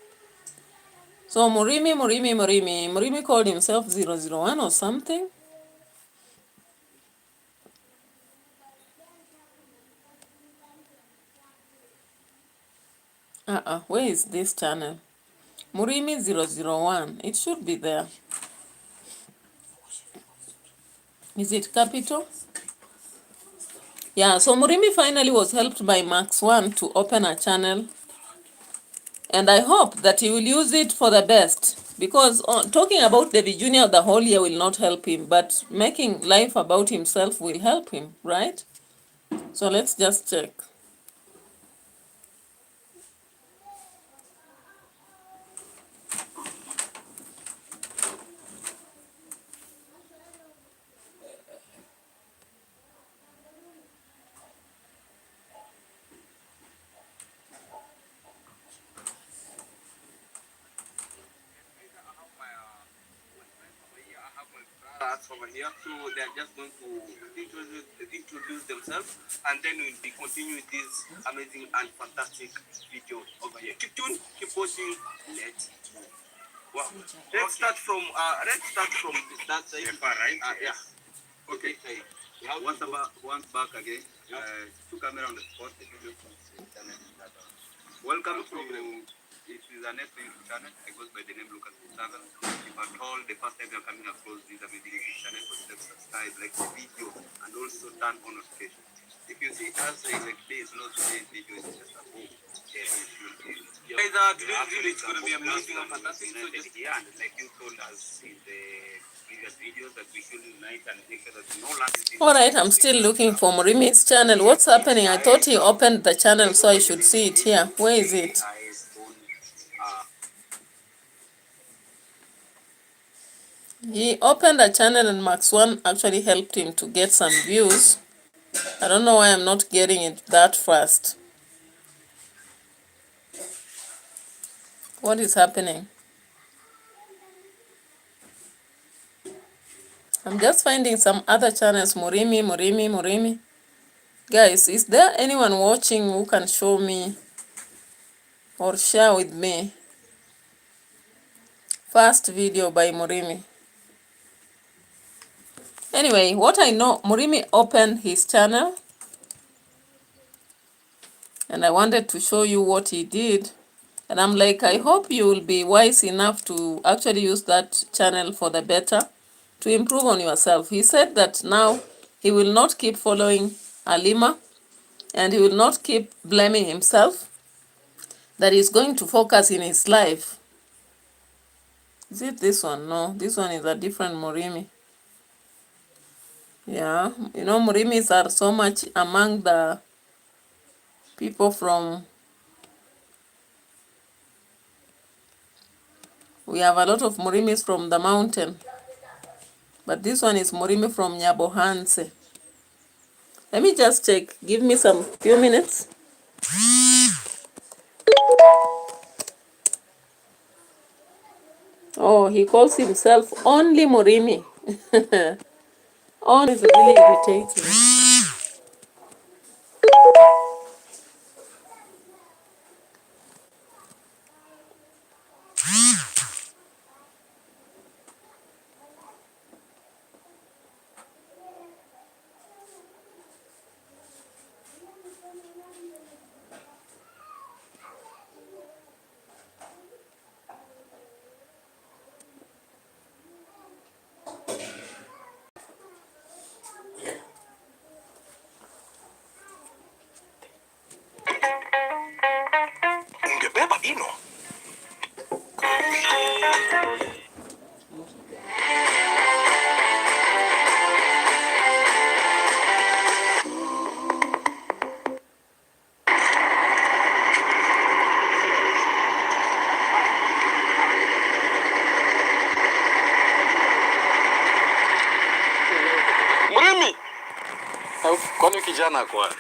So MRIMI called himself 001 or something. Where is this channel? MRIMI 001. It should be there. Is it capital? Yeah, so MRIMI finally was helped by Max 1 to open a channel And I hope that he will use it for the best, because talking about David Jr. the whole year will not help him, but making life about himself will help him, right? So let's just check. Over here, so they are just going to introduce themselves, and then we'll be continuing this amazing and fantastic video over here. Keep tuned, keep watching. Let's move. Wow. Let's start from that side. Yeah, far right. Yeah. Okay. Once back again. To camera on the spot. Welcome to. It is an YouTube channel. I goes by the name Lucas Channel. If at all the first time you're coming across this amazing YouTube channel, consider subscribe, like the video, and also turn on notifications. If you see us like this, not today's video is just a boom. Guys, today's video is going to be amazing and fantastic. So just here, and like you told us in the previous videos, that we should unite and make sure that we know last. All right, I'm still looking for Murimi's channel. What's happening? I thought he opened the channel, so I should see it here. Where is it? He opened a channel and Max One actually helped him to get some views. I don't know why I'm not getting it that fast. What is happening? I'm just finding some other channels. Murimi. Guys, is there anyone watching who can show me or share with me first video by Murimi? Anyway, what I know, Murimi opened his channel and I wanted to show you what he did. And I'm like, I hope you will be wise enough to actually use that channel for the better, to improve on yourself. He said that now he will not keep following Alima and he will not keep blaming himself, that he's going to focus in his life. Is it this one? No, this one is a different Murimi. Yeah, you know, Murimis are so much among the people from, we have a lot of Murimis from the mountain. But this one is Murimi from Nyabohanse. Let me just check. Give me some few minutes. Oh, he calls himself only Murimi. Only is really irritating. Ungebeba ino. Mrimi. Kwani kijana kwa?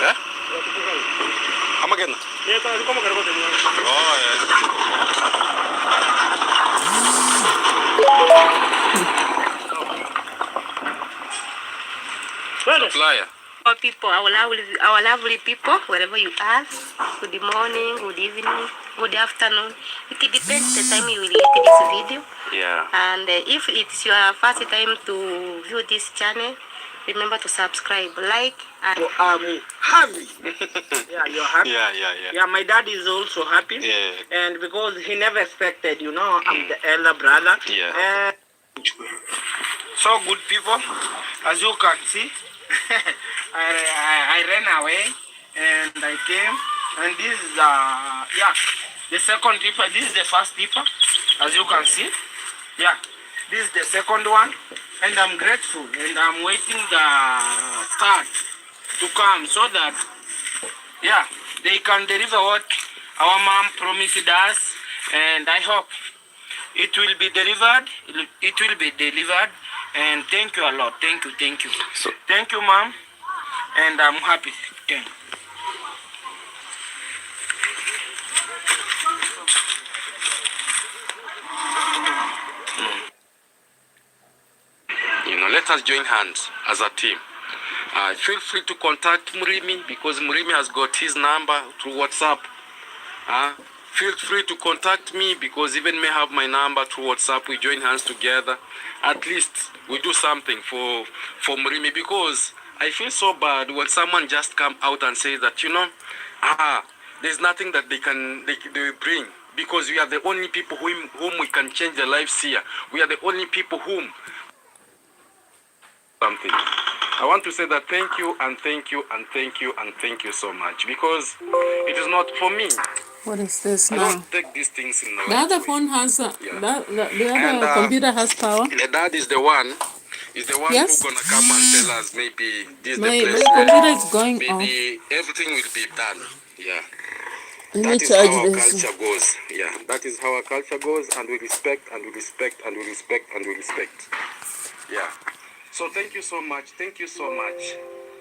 Eh? Ama gana? Yeah, como que Oh, yeah. Flyer. Our people, our lovely people, wherever you are, good morning, good evening, good afternoon. It depends the time you will get this video. Yeah. And if it's your first time to view this channel, remember to subscribe, like, and I'm happy. Yeah, you're happy. Yeah. Yeah, my dad is also happy. Yeah. And because he never expected, I'm the elder brother. Yeah. so good people. As you can see, I ran away and I came. And this is yeah, the second tripper. This is the first tripper, as you can see. Yeah, this is the second one, and I'm grateful. And I'm waiting the third to come so that yeah, they can deliver what our mom promised us, and I hope it will be delivered. It will be delivered. And thank you a lot. Thank you. Thank you. Thank you, mom. And I'm happy. Thank you. Let us join hands as a team. Feel free to contact MRIMI because MRIMI has got his number through WhatsApp. Feel free to contact me because even may have my number through WhatsApp. We join hands together. At least we do something for MRIMI because I feel so bad when someone just come out and say that, there's nothing that they will bring because we are the only people whom we can change their lives here. We are the only people whom something. I want to say that thank you and thank you and thank you and thank you so much because it is not for me. What is this I now? don't take these things in the The other phone has the other computer has power. The dad is the one Yes. who gonna come and tell us maybe this My the place computer where is going off. everything will be done. Yeah. Let me That is charge how our this. culture goes. Yeah. That is how our culture goes, and we respect and we respect and we respect and we respect. Yeah. So thank you so much. Thank you so much.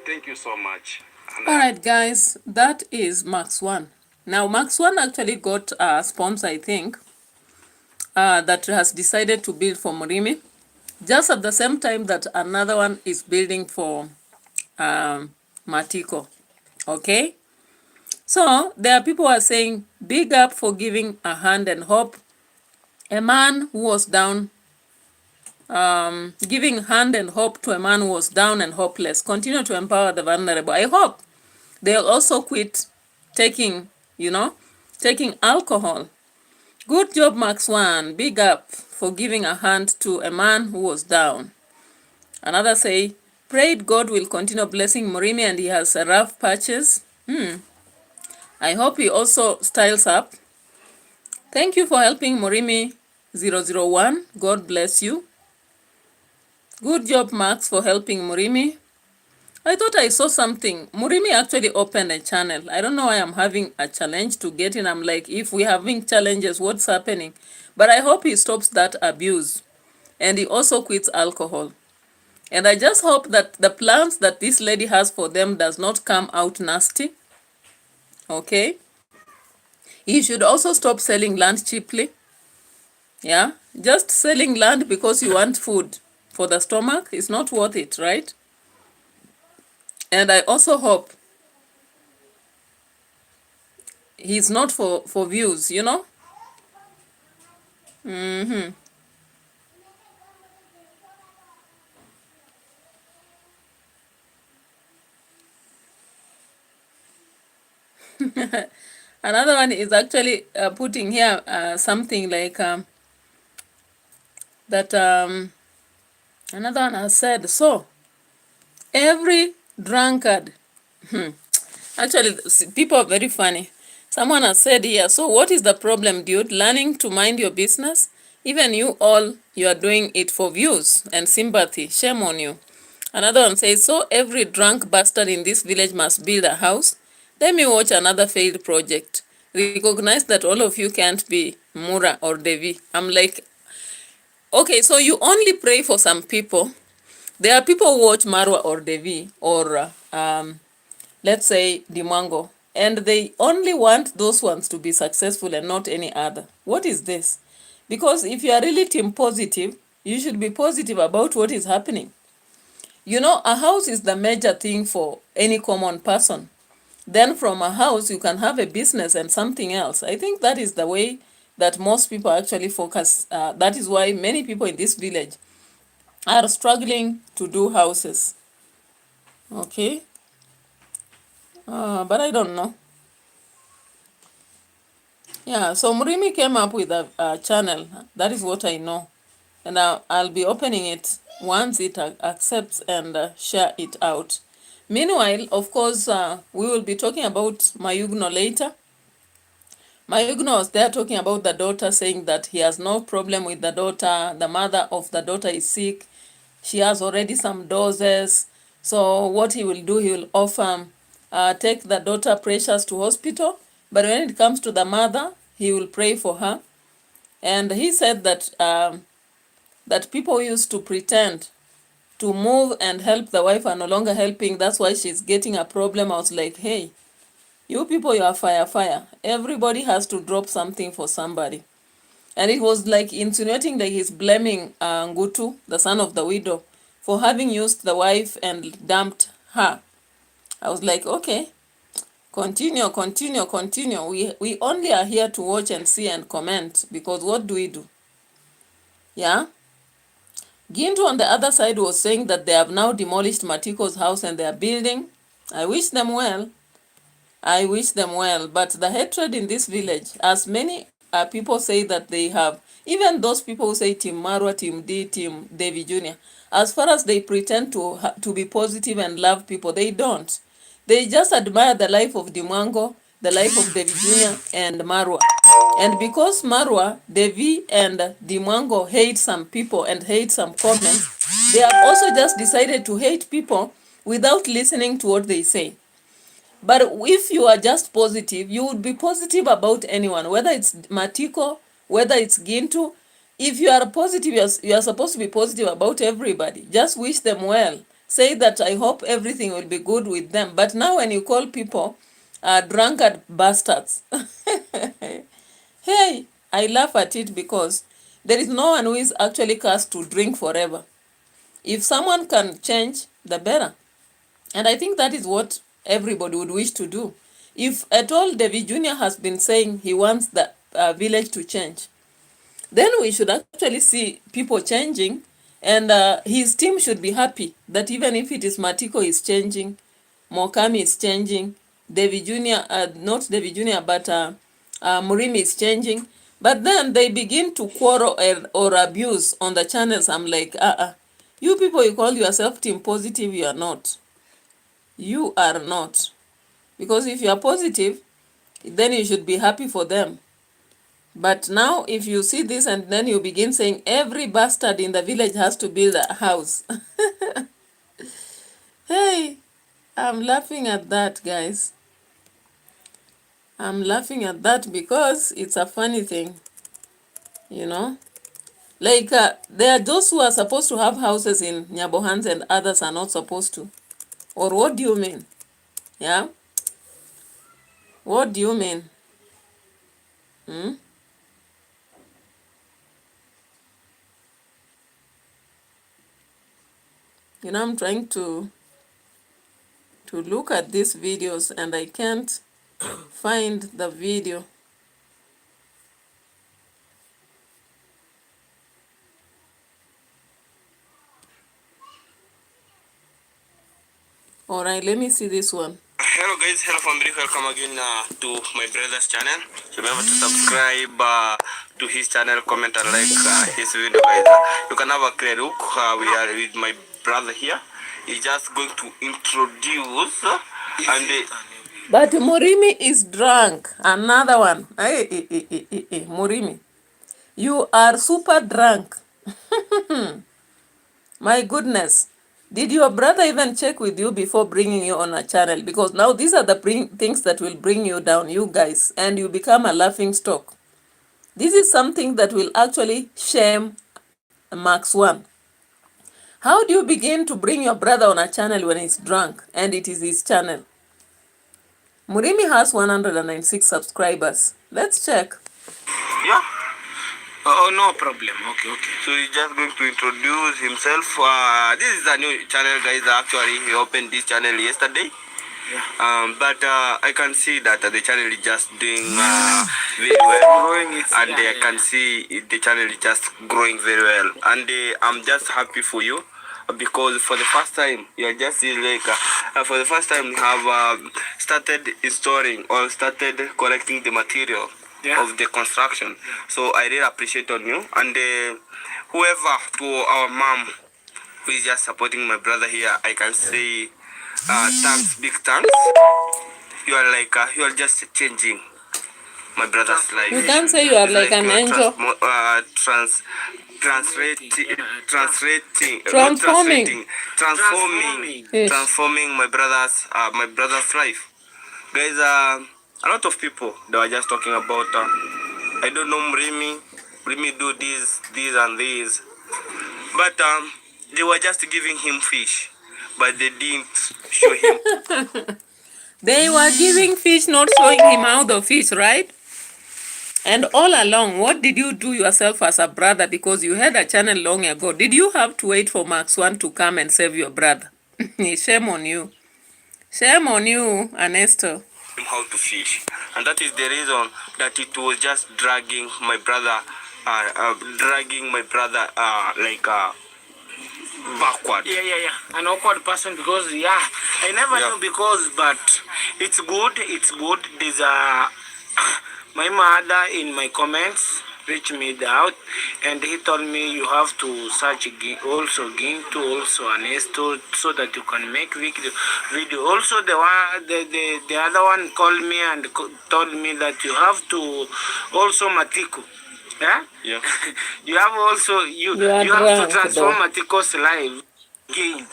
Thank you so much. And All right, guys, that is Max 1. Now, Max 1 actually got a sponsor, I think, that has decided to build for MRIMI, just at the same time that another one is building for Matiko. Okay? So, there are people who are saying, big up for giving a hand and hope. A man who was down, giving hand and hope to a man who was down and hopeless. Continue to empower the vulnerable. I hope they'll also quit taking alcohol. Good job, Max 1. Big up for giving a hand to a man who was down. Another say, prayed God will continue blessing MRIMI and he has rough patches. I hope he also styles up. Thank you for helping MRIMI 001. God bless you. Good job, Max, for helping MRIMI. I thought I saw something. MRIMI actually opened a channel. I don't know why I'm having a challenge to get in. I'm like, if we're having challenges, what's happening? But I hope he stops that abuse. And he also quits alcohol. And I just hope that the plans that this lady has for them does not come out nasty. Okay? He should also stop selling land cheaply. Yeah? Just selling land because you want food for the stomach is not worth it, right? And I also hope he's not for views, Another one is actually putting here something like that another one has said, so every drunkard, actually people are very funny. Someone has said here, so what is the problem, dude? Learning to mind your business? Even you are doing it for views and sympathy. Shame on you. Another one says, so every drunk bastard in this village must build a house? Let me watch another failed project. Recognize that all of you can't be Mura or Devi. I'm like, okay, so you only pray for some people. There are people who watch Marwa or Devi or let's say Dimango, and they only want those ones to be successful and not any other. What is this? Because if you are really team positive, you should be positive about what is happening. A house is the major thing for any common person. Then from a house, you can have a business and something else. I think that is the way that most people actually focus. That is why many people in this village are struggling to do houses. Okay? But I don't know. Yeah, so MRIMI came up with a channel. That is what I know. and I'll be opening it once it accepts and share it out. Meanwhile, of course, we will be talking about Mayugno later. Mayugno was there talking about the daughter, saying that he has no problem with the daughter. The mother of the daughter is sick. She has already some doses. So what he will do, he will offer, take the daughter Precious to hospital. But when it comes to the mother, he will pray for her. And he said that that people used to pretend to move and help the wife are no longer helping. That's why she's getting a problem. I was like, hey, you people, you are fire. Everybody has to drop something for somebody. And it was like insinuating that he's blaming Ngutu, the son of the widow, for having used the wife and dumped her. I was like, okay, continue. We only are here to watch and see and comment, because what do we do? Yeah? Gintu on the other side was saying that they have now demolished Matiko's house and they are building. I wish them well. But the hatred in this village, as many people say that they have, even those people who say Team Marwa, Team D, Team Davy Jr., as far as they pretend to be positive and love people, they don't. They just admire the life of Dimwango, the life of Davy Jr. and Marwa. And because Marwa, Devi, and Dimwango hate some people and hate some comments, they have also just decided to hate people without listening to what they say. But if you are just positive, you would be positive about anyone, whether it's Matiko, whether it's Gintu. If you are positive, you are supposed to be positive about everybody. Just wish them well. Say that I hope everything will be good with them. But now when you call people drunkard bastards, hey, I laugh at it, because there is no one who is actually cast to drink forever. If someone can change, the better. And I think that is what everybody would wish to do. If at all David Jr. has been saying he wants the village to change, then we should actually see people changing, and his team should be happy that even if it is Matiko is changing, Mokami is changing, David Jr., not David Jr., but MRIMI is changing. But then they begin to quarrel or abuse on the channels. I'm like, you people, you call yourself team positive, you are not. You are not. Because if you are positive, then you should be happy for them. But now if you see this and then you begin saying every bastard in the village has to build a house. Hey, I'm laughing at that, guys. I'm laughing at that because it's a funny thing, you know. Like there are those who are supposed to have houses in Nyabohans and others are not supposed to. Or what do you mean? Yeah? What do you mean? You know, I'm trying to look at these videos and I can't find the video. All right, let me see this one. Hello guys, hello family, welcome again to my brother's channel. Remember to subscribe to his channel, comment and like his video guys. You can have a clear look. We are with my brother here. He's just going to introduce and But MRIMI is drunk. Another one. Hey, MRIMI, you are super drunk. My goodness. Did your brother even check with you before bringing you on a channel? Because now these are the things that will bring you down, you guys, and you become a laughing stock. This is something that will actually shame Max 1. How do you begin to bring your brother on a channel when he's drunk and it is his channel? MRIMI has 196 subscribers. Let's check. yeah. Oh, no problem. Okay. So he's just going to introduce himself. This is a new channel, guys. Actually, he opened this channel yesterday. But I can see that the channel is just doing very well, and I can see the channel is just growing very well. And I'm just happy for you, because for the first time you are just like for the first time you have started installing or started collecting the material of the construction. So I really appreciate on you and whoever, to our mom who is just supporting my brother here. I can say thanks, big thanks. You are like you are just changing my brother's life. You can say you are It's like an you are angel. Yes. Transforming my brother's life. Guys, a lot of people they were just talking about I don't know MRIMI do this and this, but they were just giving him fish, but they didn't show him. They were giving fish, not showing him how the fish, right? And all along, what did you do yourself as a brother? Because you had a channel long ago. Did you have to wait for Max One to come and save your brother? Shame on you. Shame on you, Ernesto. How to fish, and that is the reason that it was just dragging my brother, backward. Yeah. An awkward person because I never knew because, but it's good. There's my mother in my comments reached me out and he told me you have to search also Ginto, also Ernesto, so that you can make video. Also the other one called me and told me that you have to also Matiko. Yeah. You have also you have to transform Matiko's life again.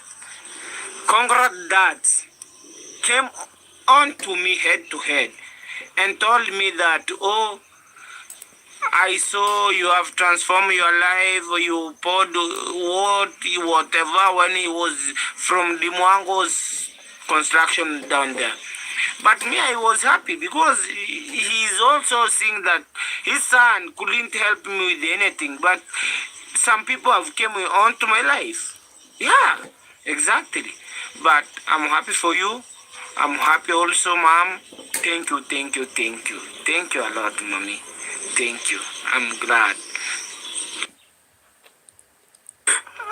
Congrats Dad came on to me head to head and told me that, oh, I saw you have transformed your life, you poured whatever when he was from the Mwango's construction down there. But me, I was happy because he's also seeing that his son couldn't help me with anything, but some people have came on to my life. Yeah, exactly. But I'm happy for you. I'm happy also, Mom. Thank you. Thank you a lot, Mommy. Thank you. I'm glad.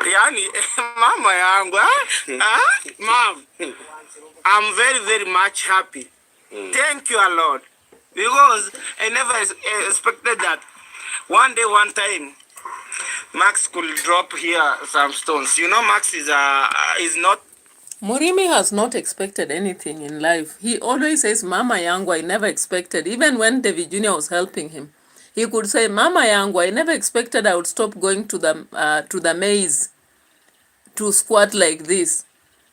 Yani, Mama yangu, Mom, I'm very, very much happy. Thank you a lot. Because I never expected that. One day, one time, Max could drop here some stones. You know, Max is not. MRIMI has not expected anything in life. He always says, Mama yangu, I never expected. Even when David Jr. was helping him, he could say, Mama yangu, I never expected I would stop going to the maze to squat like this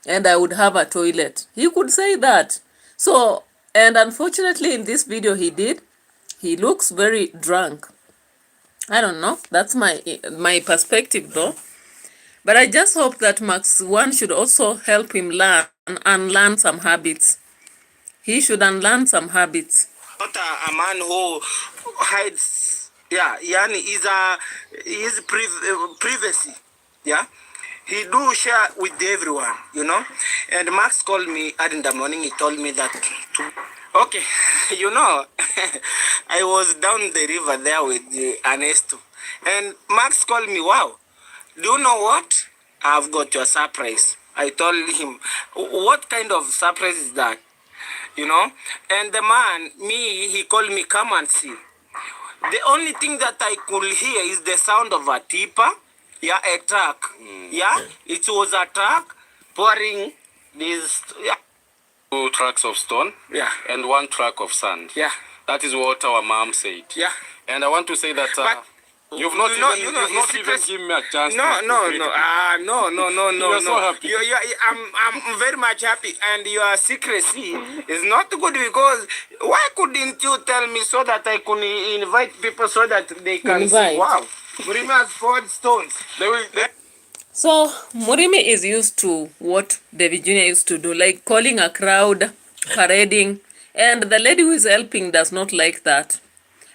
and I would have a toilet. He could say that. So, and unfortunately in this video he did. He looks very drunk. I don't know. That's my perspective though. But I just hope that Max One should also help him learn and unlearn some habits. He should unlearn some habits. Not a man who hides. Yeah, yani is privacy. Yeah, he do share with everyone, you know. And Max called me early in the morning. He told me that. Okay, you know, I was down the river there with Ernesto, and Max called me. Wow. Do you know what? I've got your surprise. I told him, what kind of surprise is that? You know? And the man, he called me, come and see. The only thing that I could hear is the sound of a tipper. Yeah, a truck. Yeah, it was a truck pouring this. Yeah. 2 trucks of stone. Yeah. And 1 truck of sand. Yeah. That is what our mom said. Yeah. And I want to say that you've not even given me a chance. No. No. You are so happy. I'm very much happy, and your secrecy is not good because why couldn't you tell me so that I could invite people so that they can see? Wow, MRIMI has 4 stones. So MRIMI is used to what David Jr. used to do, like calling a crowd, parading, and the lady who is helping does not like that.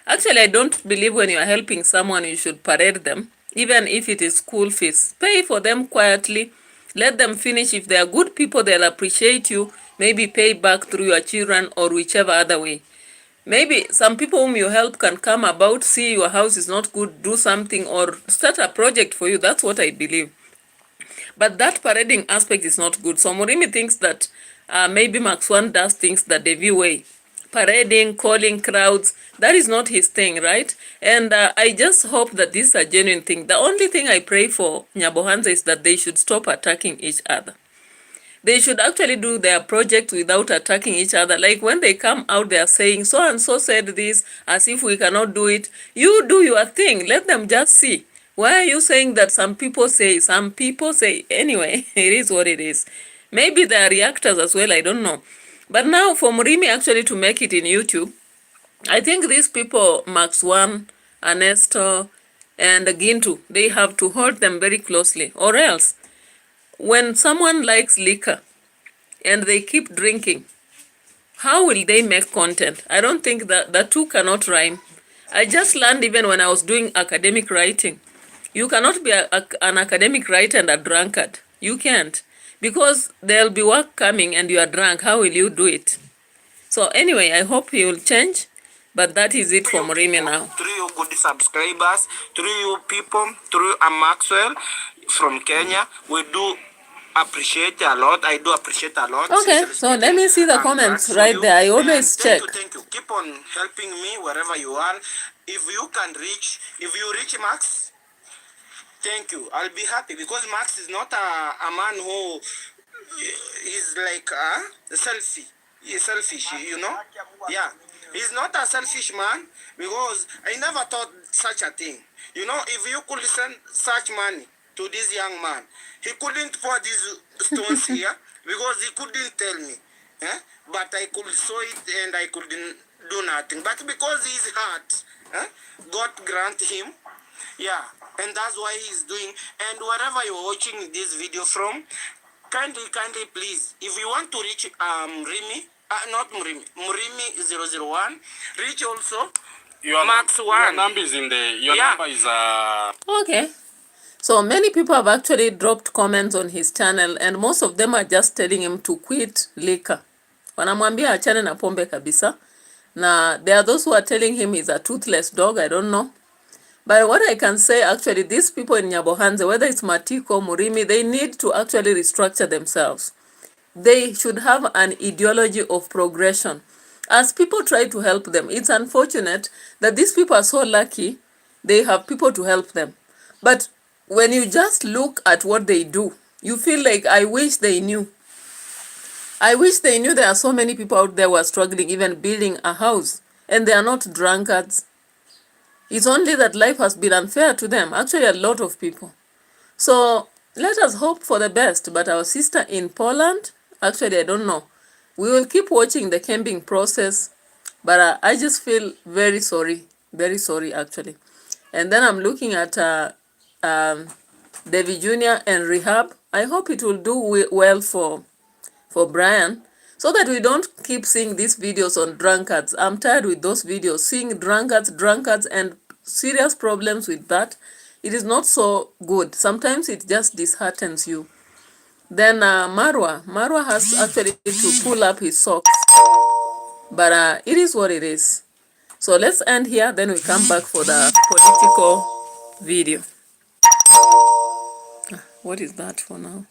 Actually, I don't believe when you are helping someone, you should parade them, even if it is school fees. Pay for them quietly. Let them finish. If they are good people, they'll appreciate you. Maybe pay back through your children or whichever other way. Maybe some people whom you help can come about, see your house is not good, do something or start a project for you. That's what I believe. But that parading aspect is not good. So MRIMI thinks that maybe Max One does things the Devi way. parading, calling crowds. That is not his thing, right? And I just hope that this is a genuine thing. The only thing I pray for Nyabohanza is that they should stop attacking each other. They should actually do their project without attacking each other. Like when they come out, they are saying, so and so said this, as if we cannot do it. You do your thing. Let them just see. Why are you saying that some people say? Some people say. Anyway, it is what it is. Maybe they are reactors as well, I don't know. But now for MRIMI actually to make it in YouTube, I think these people, Max One, Ernesto, and Gintu, they have to hold them very closely. Or else, when someone likes liquor and they keep drinking, how will they make content? I don't think that the two cannot rhyme. I just learned even when I was doing academic writing. You cannot be an academic writer and a drunkard. You can't. Because there'll be work coming and you are drunk. How will you do it? So anyway, I hope he will change. But that is it for MRIMI now. Through you good subscribers, through you people, through Maxwell from Kenya, we do appreciate a lot. I do appreciate a lot. Okay, so let me see the comments right there. I always check. Thank you. Keep on helping me wherever you are. If you reach Max, thank you. I'll be happy because Max is not a man who is like selfish. He's selfish, you know? Yeah. He's not a selfish man because I never thought such a thing. You know, if you could send such money to this young man, he couldn't pour these stones here because he couldn't tell me. But I could saw it and I couldn't do nothing. But because his heart, God grant him, yeah, and that's why he's doing. And wherever you're watching this video from, kindly, please, if you want to reach MRIMI, not MRIMI, MRIMI 001, reach also Max One. Your number is in the. Your number is Okay. So many people have actually dropped comments on his channel and most of them are just telling him to quit liquor. Wanamwambia achane na pombe kabisa. Na there are those who are telling him he's a toothless dog, I don't know. But what I can say actually, these people in Nyabohanze, whether it's Matiko, MRIMI, they need to actually restructure themselves. They should have an ideology of progression. As people try to help them, it's unfortunate that these people are so lucky they have people to help them. But when you just look at what they do, you feel like, I wish they knew. I wish they knew there are so many people out there who are struggling, even building a house, and they are not drunkards. It's only that life has been unfair to them, actually a lot of people. So let us hope for the best, but our sister in Poland, actually I don't know. We will keep watching the camping process, but I just feel very sorry actually. And then I'm looking at David Jr. and Rehab. I hope it will do well for Brian, so that we don't keep seeing these videos on drunkards. I'm tired with those videos, seeing drunkards and serious problems with that. It is not so good. Sometimes it just disheartens you. Then Marwa has actually to pull up his socks. But it is what it is. So let's end here, then we come back for the political video. What is that for now?